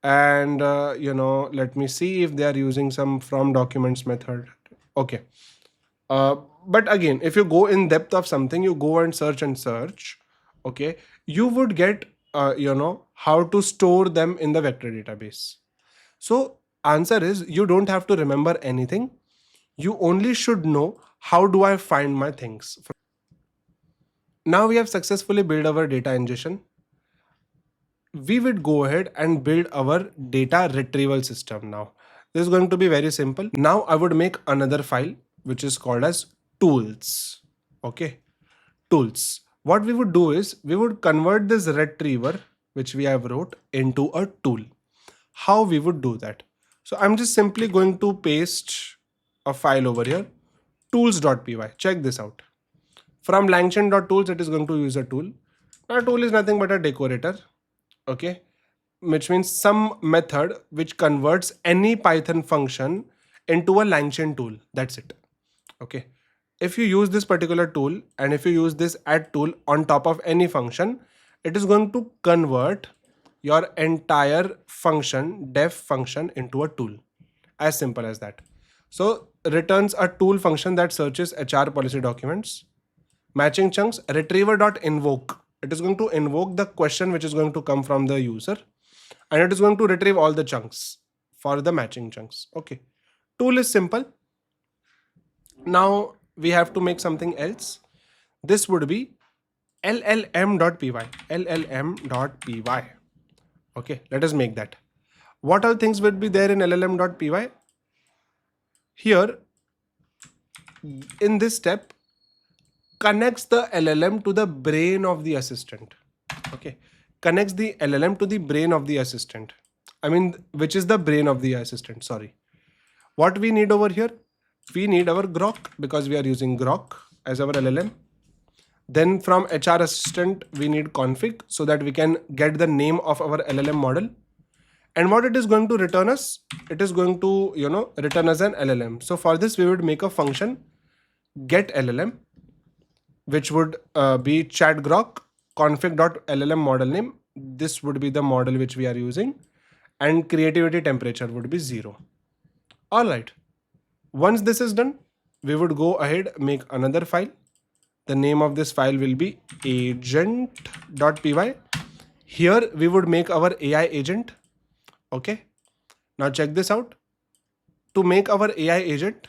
and let me see if they are using some from documents method. Okay, uh, but again, if you go in depth of something, you go and search. Okay, you would get how to store them in the vector database. So answer is, you don't have to remember anything. You only should know how do I find my things. Now we have successfully built our data ingestion. We would go ahead and build our data retrieval system now. This is going to be very simple. Now I would make another file which is called as tools. Okay, tools. What we would do is we would convert this retriever which we have wrote into a tool. How we would do that? So I'm just simply going to paste a file over here, tools.py. Check this out. From langchain.tools, it is going to use a tool. Now, a tool is nothing but a decorator. Okay, which means some method which converts any Python function into a langchain tool. That's it. Okay, if you use this particular tool and if you use this add tool on top of any function, it is going to convert your entire function, def function, into a tool. As simple as that. So returns a tool function that searches HR policy documents. Matching chunks, retriever.invoke. It is going to invoke the question which is going to come from the user, and it is going to retrieve all the chunks for the matching chunks. Okay, tool is simple. Now we have to make something else. This would be llm.py. llm.py. Okay, let us make that. What all things would be there in llm.py? Here, in this step, connects the LLM to the brain of the assistant. Okay, connects the LLM to the brain of the assistant. I mean, which is the brain of the assistant, sorry. What we need over here? We need our Grok, because we are using Grok as our LLM. Then from HR assistant, we need config so that we can get the name of our LLM model. And what it is going to return us? It is going to, return as an LLM. So for this, we would make a function get LLM, which would be chat grok config.llm model name. This would be the model which we are using, and creativity temperature would be 0. All right. Once this is done, we would go ahead, make another file. The name of this file will be agent.py. Here we would make our AI agent. Okay. Now check this out. To make our AI agent,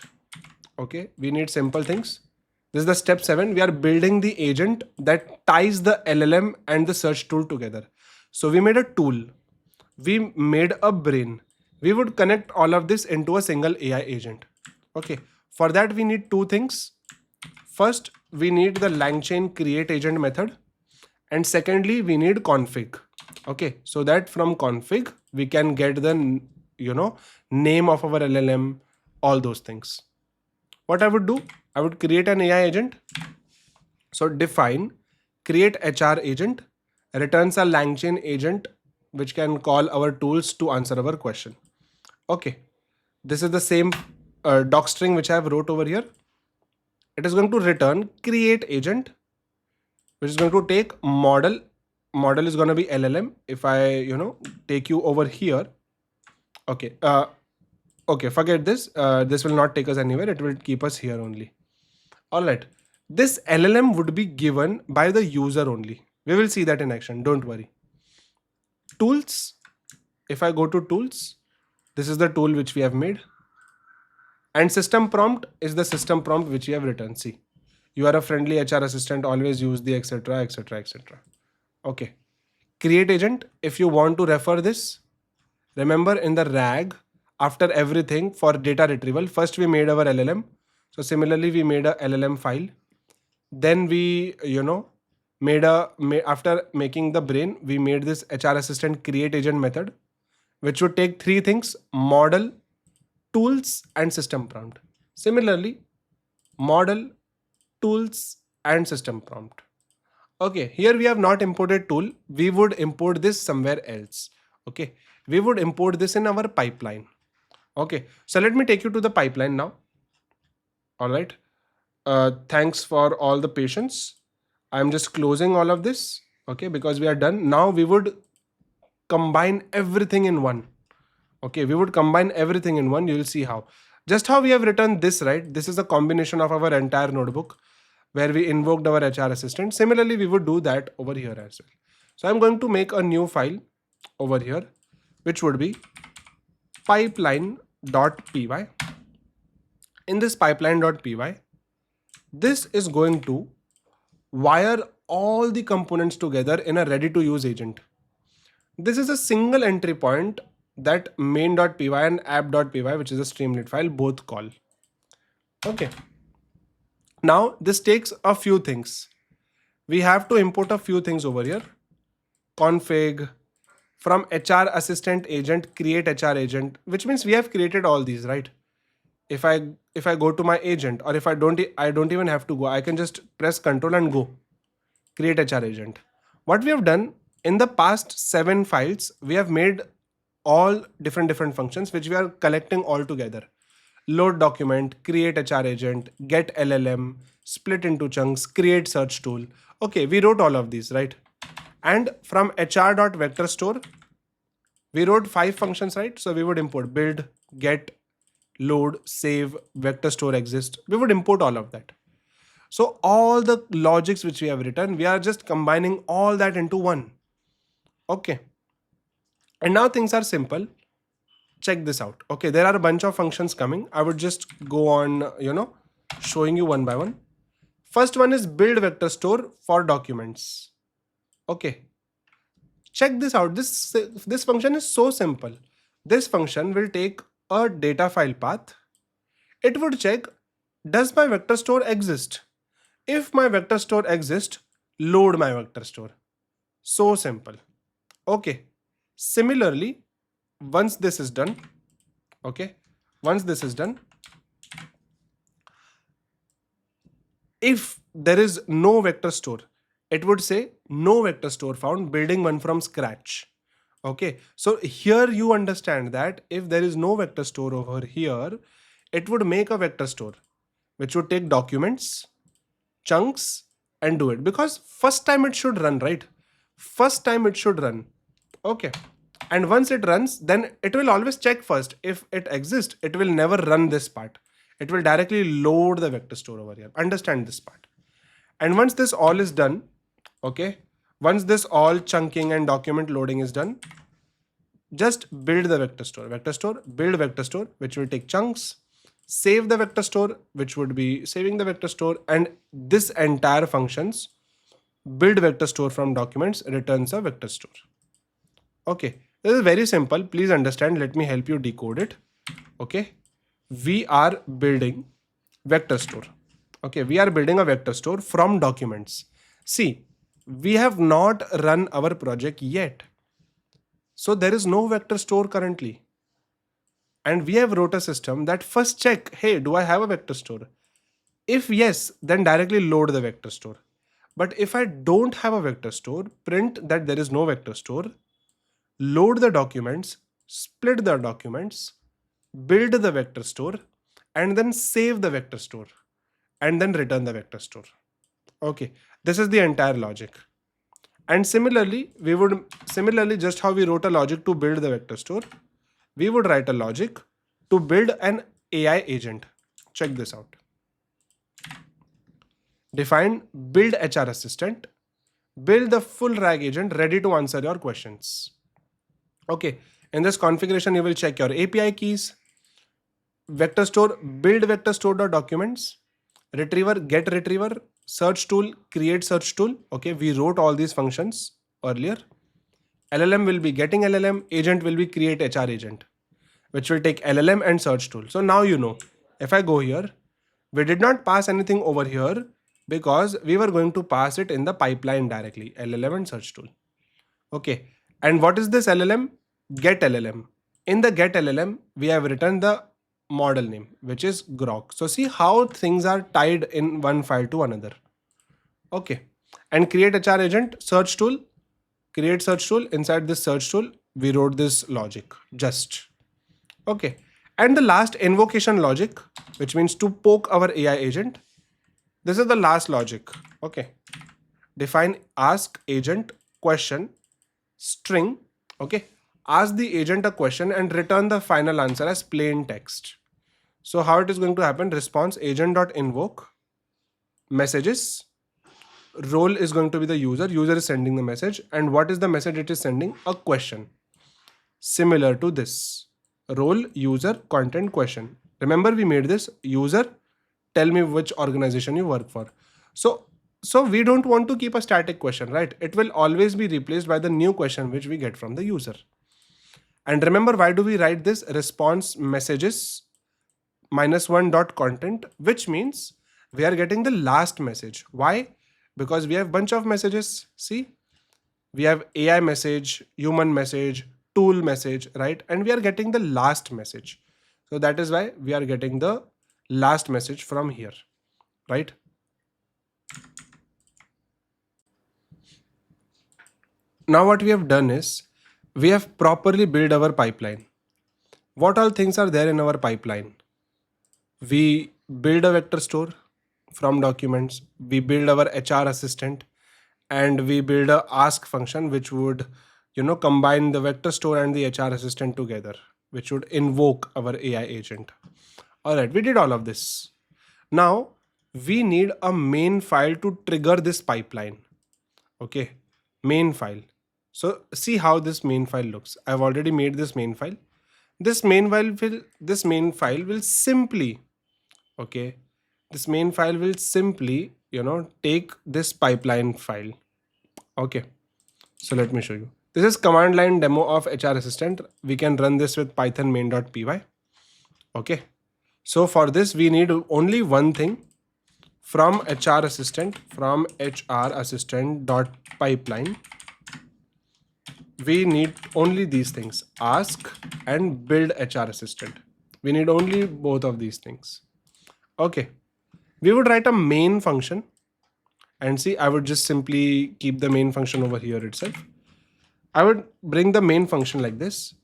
okay, we need simple things. This is the step 7. We are building the agent that ties the LLM and the search tool together. So we made a tool. We made a brain. We would connect all of this into a single AI agent. Okay. For that, we need two things. First, we need the LangChain create agent method. And secondly, we need config. Okay. So that from config, we can get the, name of our LLM, all those things. What I would do, I would create an AI agent. So define create HR agent, returns a LangChain agent which can call our tools to answer our question. Okay, this is the same doc string which I have wrote over here. It is going to return create agent, which is going to take model. Model is going to be LLM. If I take you over here. Okay. Okay, forget this. This will not take us anywhere. It will keep us here only. All right. This LLM would be given by the user only. We will see that in action, don't worry. Tools, if I go to tools, this is the tool which we have made. And system prompt is the system prompt which we have written. See, you are a friendly HR assistant, always use the etc, etc, etc. Okay. Create agent, if you want to refer this, remember in the RAG, after everything for data retrieval, first we made our LLM. So similarly, we made a LLM file. Then we, after making the brain, we made this HR assistant create agent method, which would take three things: model, tools, and system prompt. Similarly, model, tools, and system prompt. Okay, here we have not imported tool. We would import this somewhere else. Okay, we would import this in our pipeline. Okay, so let me take you to the pipeline now. All right. Thanks for all the patience. I'm just closing all of this. Okay, because we are done. Now we would combine everything in one. Okay, we would combine everything in one. You will see how. Just how we have written this, right? This is a combination of our entire notebook where we invoked our HR assistant. Similarly, we would do that over here as well. So I'm going to make a new file over here, which would be pipeline.py. In this pipeline.py, this is going to wire all the components together in a ready to use agent. This is a single entry point that main.py and app.py, which is a Streamlit file, both call. Okay. Now this takes a few things. We have to import a few things over here. Config, from HR assistant agent, create HR agent, which means we have created all these, right? If I go to my agent, or if I don't even have to go, I can just press Control and go. Create HR agent. What we have done in the past 7 files, we have made all different functions which we are collecting all together. Load document, create HR agent, get LLM, split into chunks, create search tool. Okay, we wrote all of these, right? And from hr.vectorstore, we wrote 5 functions, right? So we would import build, get, load, save, vector store exist. We would import all of that. So all the logics which we have written, we are just combining all that into one. Okay. And now things are simple. Check this out. Okay, there are a bunch of functions coming. I would just go on, showing you one by one. First one is build vector store for documents. Okay. Check this out. This function is so simple. This function will take a data file path. It would check, does my vector store exist? If my vector store exists, load my vector store. So simple. Okay. Similarly, once this is done, if there is no vector store, it would say no vector store found, building one from scratch. Okay, so here you understand that if there is no vector store over here, it would make a vector store which would take documents, chunks, and do it, because first time it should run, right? First time it should run. Okay, and once it runs, then it will always check first. If it exists, it will never run this part. It will directly load the vector store over here. Understand this part. And once this all is done, okay, once this all chunking and document loading is done, just build the vector store, build vector store, which will take chunks, save the vector store, which would be saving the vector store, and this entire functions, build vector store from documents, returns a vector store. Okay, this is very simple. Please understand. Let me help you decode it. Okay, we are building vector store. Okay, we are building a vector store from documents. See, we have not run our project yet. So there is no vector store currently. And we have wrote a system that first check, hey, do I have a vector store? If yes, then directly load the vector store. But if I don't have a vector store, print that there is no vector store, load the documents, split the documents, build the vector store, and then save the vector store, and then return the vector store. Okay, this is the entire logic. And similarly, just how we wrote a logic to build the vector store, we would write a logic to build an AI agent. Check this out. define build HR assistant, build the full RAG agent ready to answer your questions. Okay, in this configuration, you will check your API keys, vector store, build vector store.documents, retriever, get retriever, search tool, create search tool. Okay, we wrote all these functions earlier. LLM will be getting LLM, agent will be create HR agent, which will take LLM and search tool. So now you know, if I go here, we did not pass anything over here because we were going to pass it in the pipeline directly, LLM and search tool. Okay, and what is this LLM? Get LLM. In the get LLM, we have written the model name, which is Grok. So see how things are tied in one file to another. Okay, and create HR agent, search tool, create search tool. Inside this search tool, we wrote this logic, just. Okay, and the last invocation logic, which means to poke our AI agent. This is the last logic. Okay, define ask agent question string. Okay, ask the agent a question and return the final answer as plain text. So how it is going to happen? Response agent.invoke messages. Role is going to be the user. User is sending the message. And what is the message it is sending? A question. Similar to this. Role, user, content, question. Remember we made this user, tell me which organization you work for. So we don't want to keep a static question, right? It will always be replaced by the new question which we get from the user. And remember, why do we write this? Response messages -1 dot content, which means we are getting the last message. Why? Because we have bunch of messages. See, we have AI message, human message, tool message, right? And we are getting the last message. So that is why we are getting the last message from here, right? Now what we have done is we have properly built our pipeline. What all things are there in our pipeline? We build a vector store from documents. We build our HR assistant, and we build a ask function which would, combine the vector store and the HR assistant together, which would invoke our AI agent. All right, we did all of this. Now we need a main file to trigger this pipeline. Okay, main file. So see how this main file looks. I've already made this main file. This main file will simply, okay, this main file will simply, take this pipeline file. Okay, so let me show you. This is command line demo of HR assistant. We can run this with python main.py. Okay, so for this we need only one thing. From HR assistant dot pipeline, we need only these things, ask and build HR assistant. We need only both of these things. Okay, we would write a main function, and see, I would just simply keep the main function over here itself. I would bring the main function like this.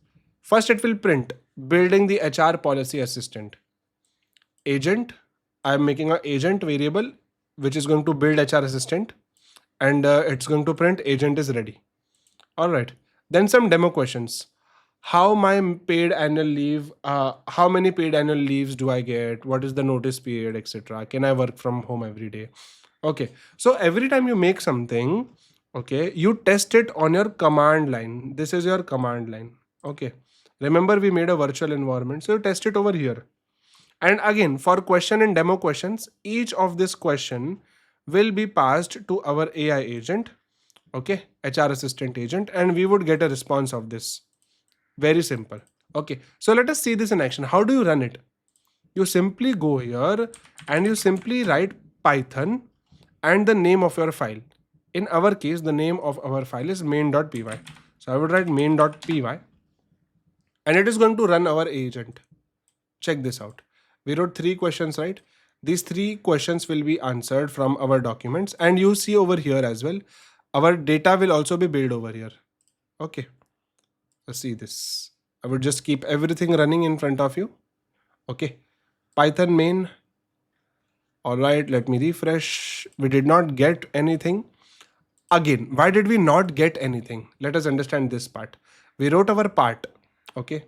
First, it will print building the HR policy assistant. Agent, I am making an agent variable which is going to build HR assistant, and it's going to print agent is ready. All right. Then some demo questions. How my paid annual leave, how many paid annual leaves do I get? What is the notice period, etc.? Can I work from home every day? Okay. So every time you make something, okay, you test it on your command line. This is your command line. Okay. Remember we made a virtual environment. So you test it over here. And again, for question and demo questions, each of this question will be passed to our AI agent, okay, HR assistant agent, and we would get a response of this. Very simple. Okay, so let us see this in action. How do you run it? You simply go here and you simply write Python and the name of your file. In our case, the name of our file is main.py. So I would write main.py, and it is going to run our agent. Check this out. We wrote 3 questions, right? These 3 questions will be answered from our documents, and you see over here as well, our data will also be built over here. Okay, let's see this. I would just keep everything running in front of you. Okay, Python main. All right, let me refresh. We did not get anything. Again, why did we not get anything? Let us understand this part. We wrote our part. Okay,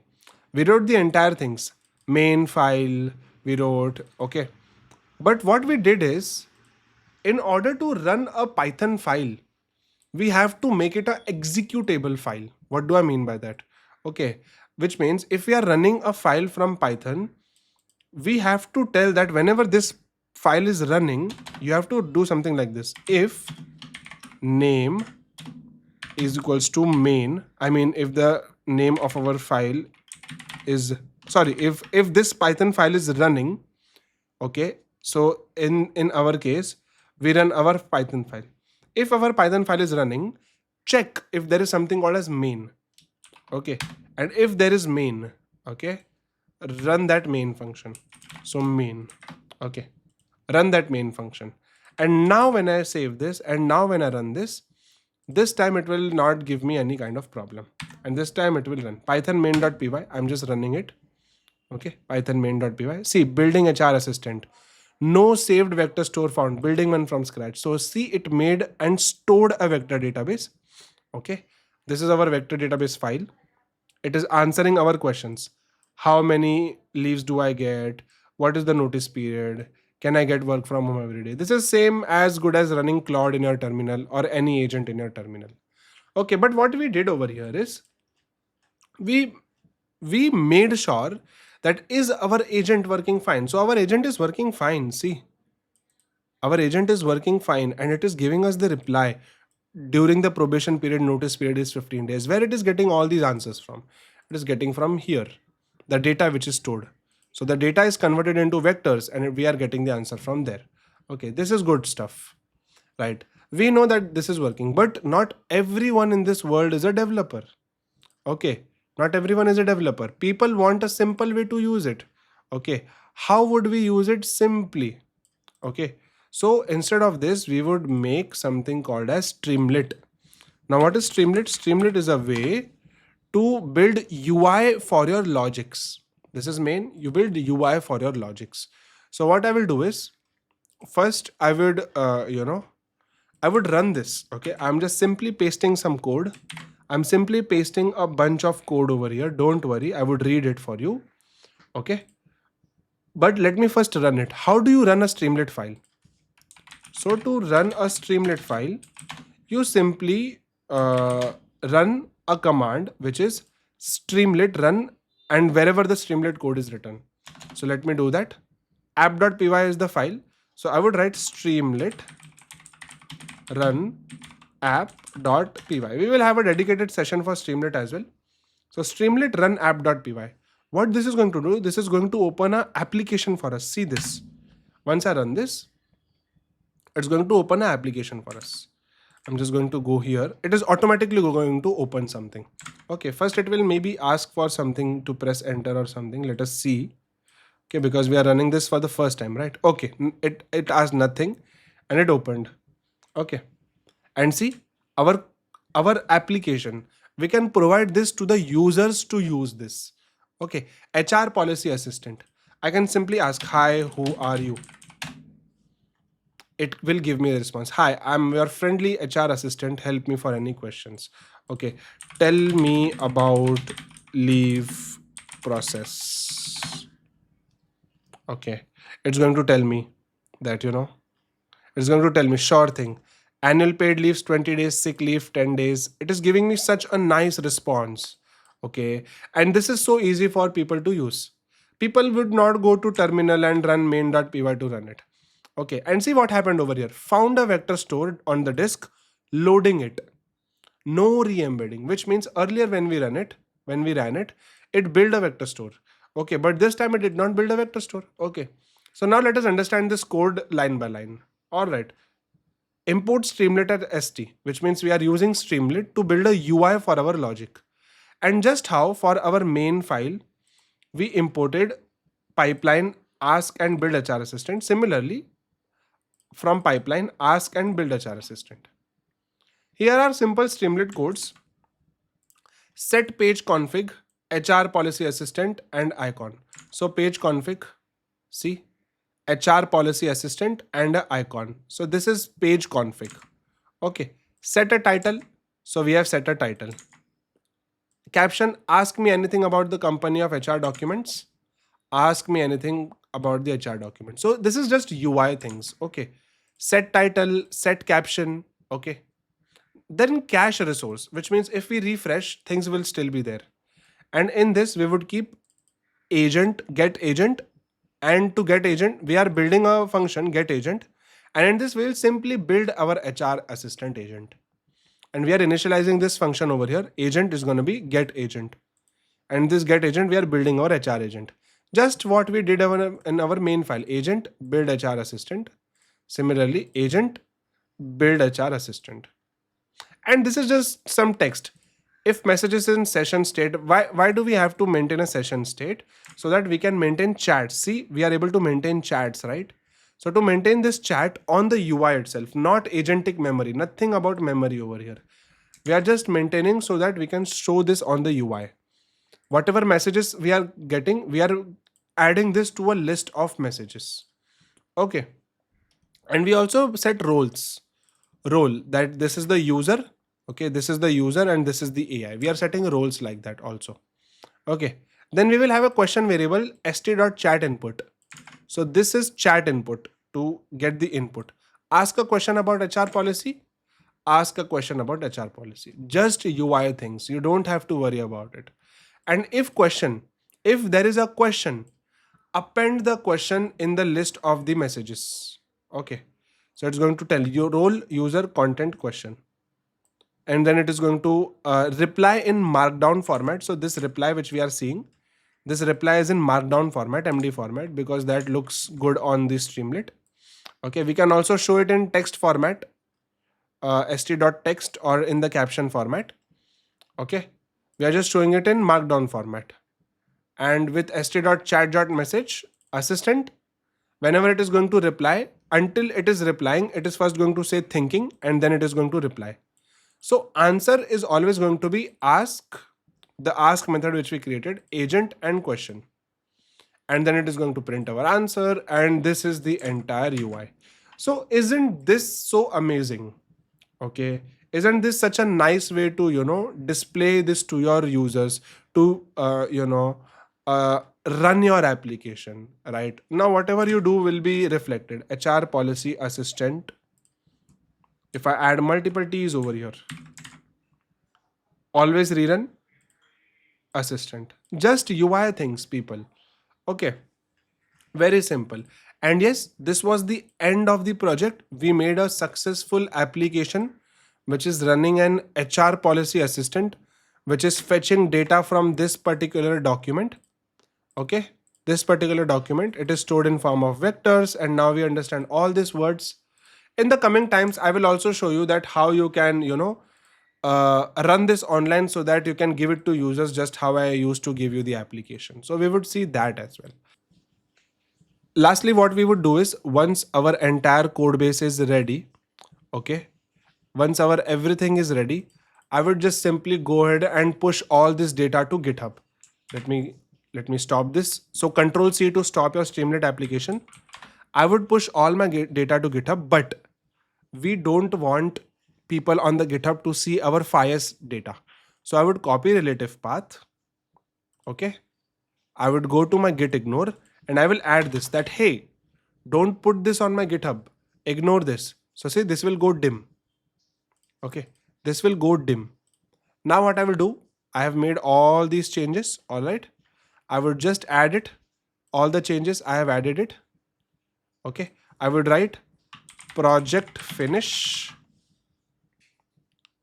we wrote the entire things. Main file we wrote. Okay, but what we did is in order to run a Python file, we have to make it a executable file. What do I mean by that? Okay, which means if we are running a file from Python, we have to tell that whenever this file is running, you have to do something like this. If name is equals to main, I mean, if the name of our file is, sorry, if this Python file is running, okay, so in our case, we run our Python file. If our Python file is running, check if there is something called as main. Okay, and if there is main, okay, run that main function. So main, okay, run that main function. And now when I save this and now when I run this time it will not give me any kind of problem, and this time it will run python main.py. I'm just running it. Okay, python main.py. See, building HR assistant, no saved vector store found, building one from scratch. So see, it made and stored a vector database. Okay, this is our vector database file. It is answering our questions. How many leaves do I get? What is the notice period? Can I get work from home every day? This is same as good as running Claude in your terminal or any agent in your terminal. Okay, but what we did over here is we made sure that is our agent working fine. So our agent is working fine. See, our agent is working fine and it is giving us the reply during the probation period. Notice period is 15 days. Where it is getting all these answers from? It is getting from here, the data which is stored. So the data is converted into vectors and we are getting the answer from there. Okay, this is good stuff, right? We know that this is working, but not everyone in this world is a developer. Okay, not everyone is a developer. People want a simple way to use it. Okay, how would we use it simply? Okay, so instead of this, we would make something called as Streamlit. Now, what is Streamlit? Streamlit is a way to build UI for your logics. This is main. You build UI for your logics. So what I will do is, first I would, I would run this. Okay, I'm just simply pasting some code. I'm simply pasting a bunch of code over here. Don't worry, I would read it for you. Okay, but let me first run it. How do you run a Streamlit file? So to run a Streamlit file, you simply run a command which is Streamlit run, and wherever the Streamlit code is written. So let me do that. App.py is the file. So I would write Streamlit run app.py. We will have a dedicated session for Streamlit as well. So Streamlit run app.py. What this is going to do, this is going to open an application for us. See this. Once I run this, it's going to open an application for us. I'm just going to go here. It is automatically going to open something. Okay, first it will maybe ask for something to press enter or something. Let us see. Okay, because we are running this for the first time, right? Okay, it asked nothing and it opened. Okay, and see our application. We can provide this to the users to use this. Okay, HR policy assistant. I can simply ask, hi, who are you? It will give me a response. Hi, I'm your friendly HR assistant. Help me for any questions. Okay, tell me about leave process. Okay, it's going to tell me that, it's going to tell me, sure thing. Annual paid leaves 20 days, sick leave 10 days. It is giving me such a nice response. Okay, and this is so easy for people to use. People would not go to terminal and run main.py to run it. Okay, and see what happened over here. Found a vector stored on the disk, loading it. No re-embedding, which means earlier when we ran it, it built a vector store. Okay, but this time it did not build a vector store. Okay, so now let us understand this code line by line. All right, import Streamlit at st, which means we are using Streamlit to build a UI for our logic. And just how for our main file, we imported pipeline ask and build HR assistant. Similarly, from pipeline ask and build HR assistant. Here are simple Streamlit codes. Set page config, HR policy assistant and icon. So page config, see, HR policy assistant and an icon. So this is page config. Okay, set a title. So we have set a title. Caption, ask me anything about the company of HR documents. Ask me anything about the HR document. So this is just UI things. Okay. set title, set caption. Okay. Then cache resource, which means if we refresh, things will still be there. And in this, we would keep agent, get agent, and to get agent, we are building a function get agent. And in this, we will simply build our HR assistant agent. And we are initializing this function over here. Agent is going to be get agent. And this get agent, we are building our HR agent. Just what we did in our main file, agent build HR assistant. Similarly, agent build HR assistant. And this is just some text. If message is in session state, why do we have to maintain a session state? So that we can maintain chats. See, we are able to maintain chats, right? So to maintain this chat on the UI itself, not agentic memory, nothing about memory over here. We are just maintaining so that we can show this on the UI. Whatever messages we are getting, we are adding this to a list of messages. Okay. And we also set roles. Role that this is the user. Okay, this is the user and this is the AI. We are setting roles like that also. Okay. Then we will have a question variable st.chat input. So this is chat input to get the input. Ask a question about HR policy. Ask a question about HR policy. Just UI things. You don't have to worry about it. And if there is a question, append the question in the list of the messages. Okay. So it's going to tell you role user content question. And then it is going to reply in markdown format. So this reply which we are seeing, this reply is in markdown format, MD format, because that looks good on the Streamlit. Okay, we can also show it in text format, st.text or in the caption format. Okay, we are just showing it in markdown format. And with st.chat.message assistant, whenever it is going to reply, until it is replying, it is first going to say thinking and then it is going to reply. So answer is always going to be ask, the ask method which we created, agent and question. And then it is going to print our answer, and this is the entire UI. So isn't this so amazing? Okay. Isn't this such a nice way to, display this to your users to, run your application, right? Now, whatever you do will be reflected. HR policy assistant. If I add multiple T's over here, always rerun assistant. Just UI things, people. Okay. Very simple. And yes, this was the end of the project. We made a successful application which is running an HR policy assistant, which is fetching data from this particular document. Okay, this particular document, it is stored in form of vectors, and now we understand all these words. In the coming times, I will also show you that how you can, run this online so that you can give it to users just how I used to give you the application. So we would see that as well. Lastly, what we would do is once our entire code base is ready, okay, once our everything is ready, I would just simply go ahead and push all this data to GitHub. Let me stop this. So Control C to stop your Streamlit application. I would push all my data to GitHub, but we don't want people on the GitHub to see our FIS data. So I would copy relative path. Okay. I would go to my git ignore and I will add this that, hey, don't put this on my GitHub. Ignore this. So see, this will go dim. Okay. This will go dim. Now what I will do, I have made all these changes. All right. I would just add it. All the changes I have added it. Okay. I would write project finish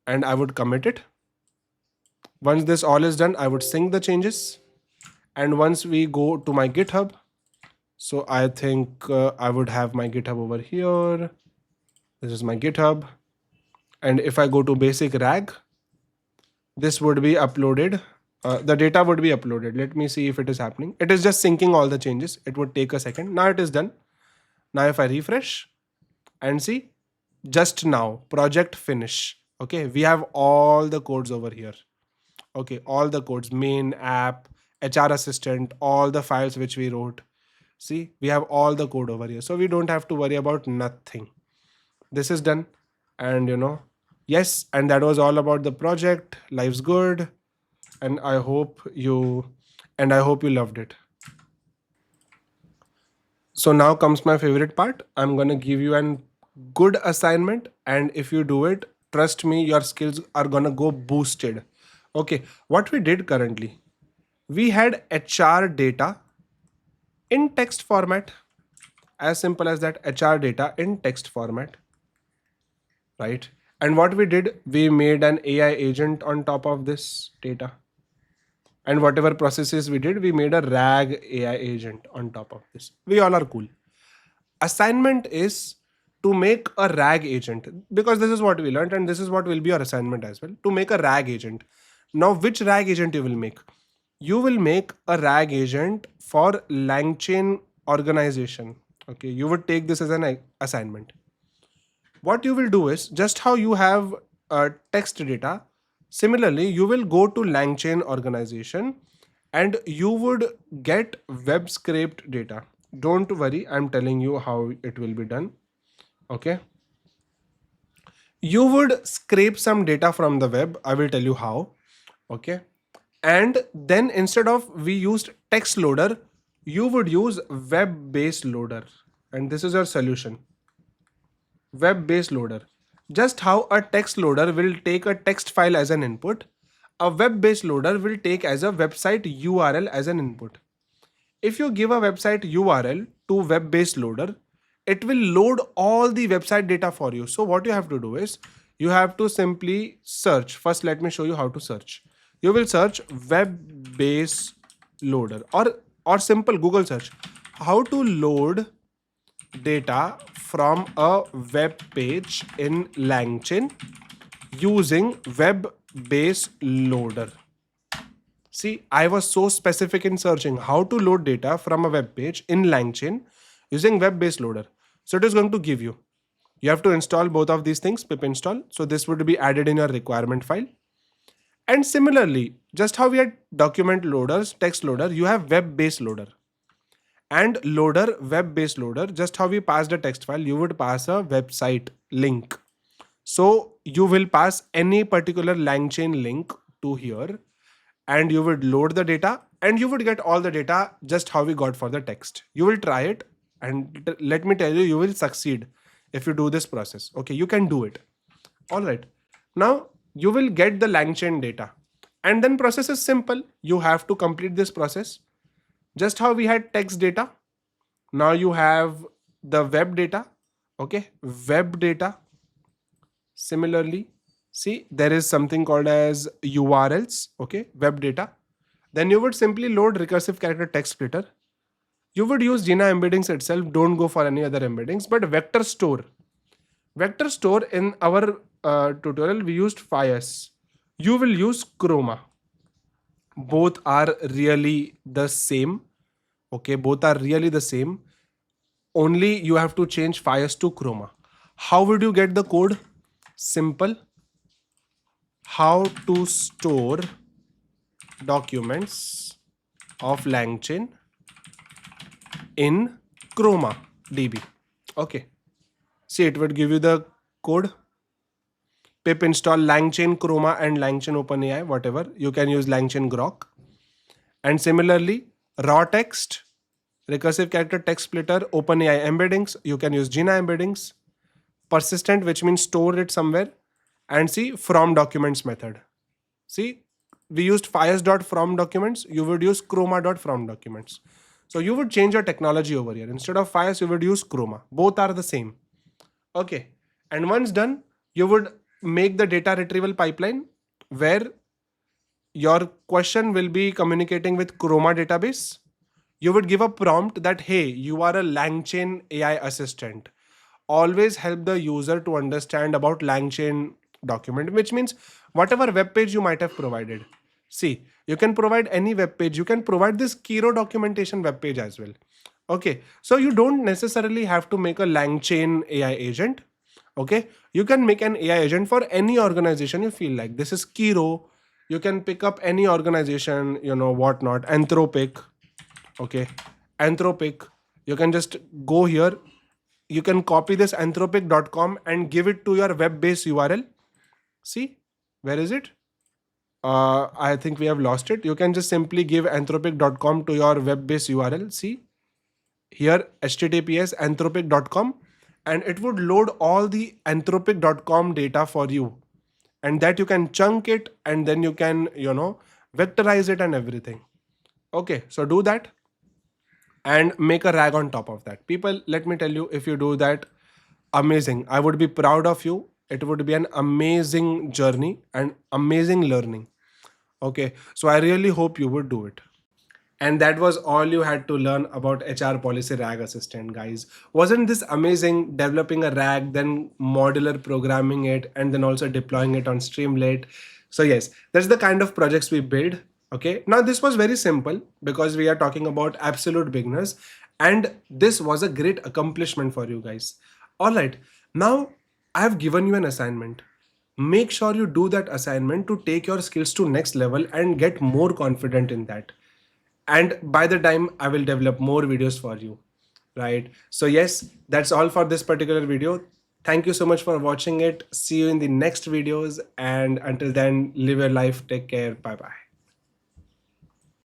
and I would commit it. Once this all is done, I would sync the changes. And once we go to my GitHub, so I think I would have my GitHub over here. This is my GitHub. And if I go to basic RAG, this would be uploaded. The data would be uploaded. Let me see if it is happening. It is just syncing all the changes. It would take a second. Now it is done. Now if I refresh and see, just now, project finish. Okay, we have all the codes over here. Okay, all the codes, main app, HR assistant, all the files which we wrote. See, we have all the code over here. So we don't have to worry about nothing. This is done. And yes, and that was all about the project. Life's good. And I hope you loved it. So now comes my favorite part. I'm going to give you an good assignment, and if you do it, trust me, your skills are gonna go boosted. Okay, what we did currently, we had HR data in text format, as simple as that, HR data in text format, right? And what we did, we made an AI agent on top of this data. And whatever processes we did, we made a RAG AI agent on top of this. We all are cool. Assignment is to make a RAG agent, because this is what we learned and this is what will be your assignment as well, to make a RAG agent. Now, which RAG agent you will make? You will make a RAG agent for LangChain organization. Okay, you would take this as an assignment. What you will do is, just how you have text data, similarly, you will go to LangChain organization and you would get web scraped data. Don't worry, I'm telling you how it will be done. Okay. You would scrape some data from the web. I will tell you how. Okay. And then instead of we used text loader, you would use web-based loader. And this is your solution. Web-based loader. Just how a text loader will take a text file as an input, a web-based loader will take as a website URL as an input. If you give a website URL to web-based loader, it will load all the website data for you. So what you have to do is, you have to simply search. First, let me show you how to search. You will search web-based loader, or simple Google search, how to load data from a web page in LangChain using web-based loader. See, I was so specific in searching how to load data from a web page in LangChain using web-based loader. So it is going to give you. You have to install both of these things, pip install. So this would be added in your requirement file. And similarly, just how we had document loaders, text loader, you have web-based loader. And loader, web-based loader, just how we passed a text file, you would pass a website link. So you will pass any particular LangChain link to here, and you would load the data and you would get all the data just how we got for the text. You will try it, and let me tell you, you will succeed if you do this process. Okay, you can do it. All right. Now you will get the LangChain data, and then process is simple. You have to complete this process. Just how we had text data, now you have the web data. Okay, web data. Similarly, see, there is something called as URLs. Okay, web data. Then you would simply load recursive character text splitter. You would use Gina embeddings itself. Don't go for any other embeddings, but vector store. Vector store, in our tutorial we used Fias. You will use Chroma. Both are really the same. Okay, both are really the same. Only you have to change Fias to Chroma. How would you get the code? Simple. How to store documents of LangChain in Chroma DB. Okay. See, it would give you the code. Pip install LangChain Chroma and LangChain OpenAI, whatever. You can use LangChain Grok. And similarly, raw text, recursive character text splitter, OpenAI embeddings. You can use Gina embeddings. Persistent, which means store it somewhere. And see, from documents method. See, we used Fias.from documents. You would use Chroma.from documents. So you would change your technology over here. Instead of Fias, you would use Chroma. Both are the same. Okay. And once done, you would make the data retrieval pipeline where your question will be communicating with Chroma database. You would give a prompt that, hey, you are a LangChain AI assistant. Always help the user to understand about LangChain document, which means whatever web page you might have provided. See, you can provide any web page. You can provide this Kiro documentation web page as well. Okay, so you don't necessarily have to make a LangChain AI agent. Okay, you can make an AI agent for any organization you feel like. This is Kiro. You can pick up any organization, whatnot. Anthropic. Okay, Anthropic. You can just go here. You can copy this anthropic.com and give it to your web-based URL. See, where is it? I think we have lost it. You can just simply give anthropic.com to your web-based URL. See, here, https anthropic.com, and it would load all the anthropic.com data for you, and that you can chunk it, and then you can, vectorize it and everything. Okay, so do that and make a rag on top of that. People, let me tell you, if you do that, amazing. I would be proud of you. It would be an amazing journey and amazing learning. Okay, so I really hope you would do it. And that was all you had to learn about HR policy RAG assistant, guys. Wasn't this amazing? Developing a RAG, then modular programming it, and then also deploying it on Streamlit. So yes, that's the kind of projects we build. Okay, now this was very simple because we are talking about absolute beginners, and this was a great accomplishment for you guys. All right, now I have given you an assignment. Make sure you do that assignment to take your skills to next level and get more confident in that. And by the time I will develop more videos for you, right? So yes, that's all for this particular video. Thank you so much for watching it. See you in the next videos, and until then, live your life, take care, bye bye.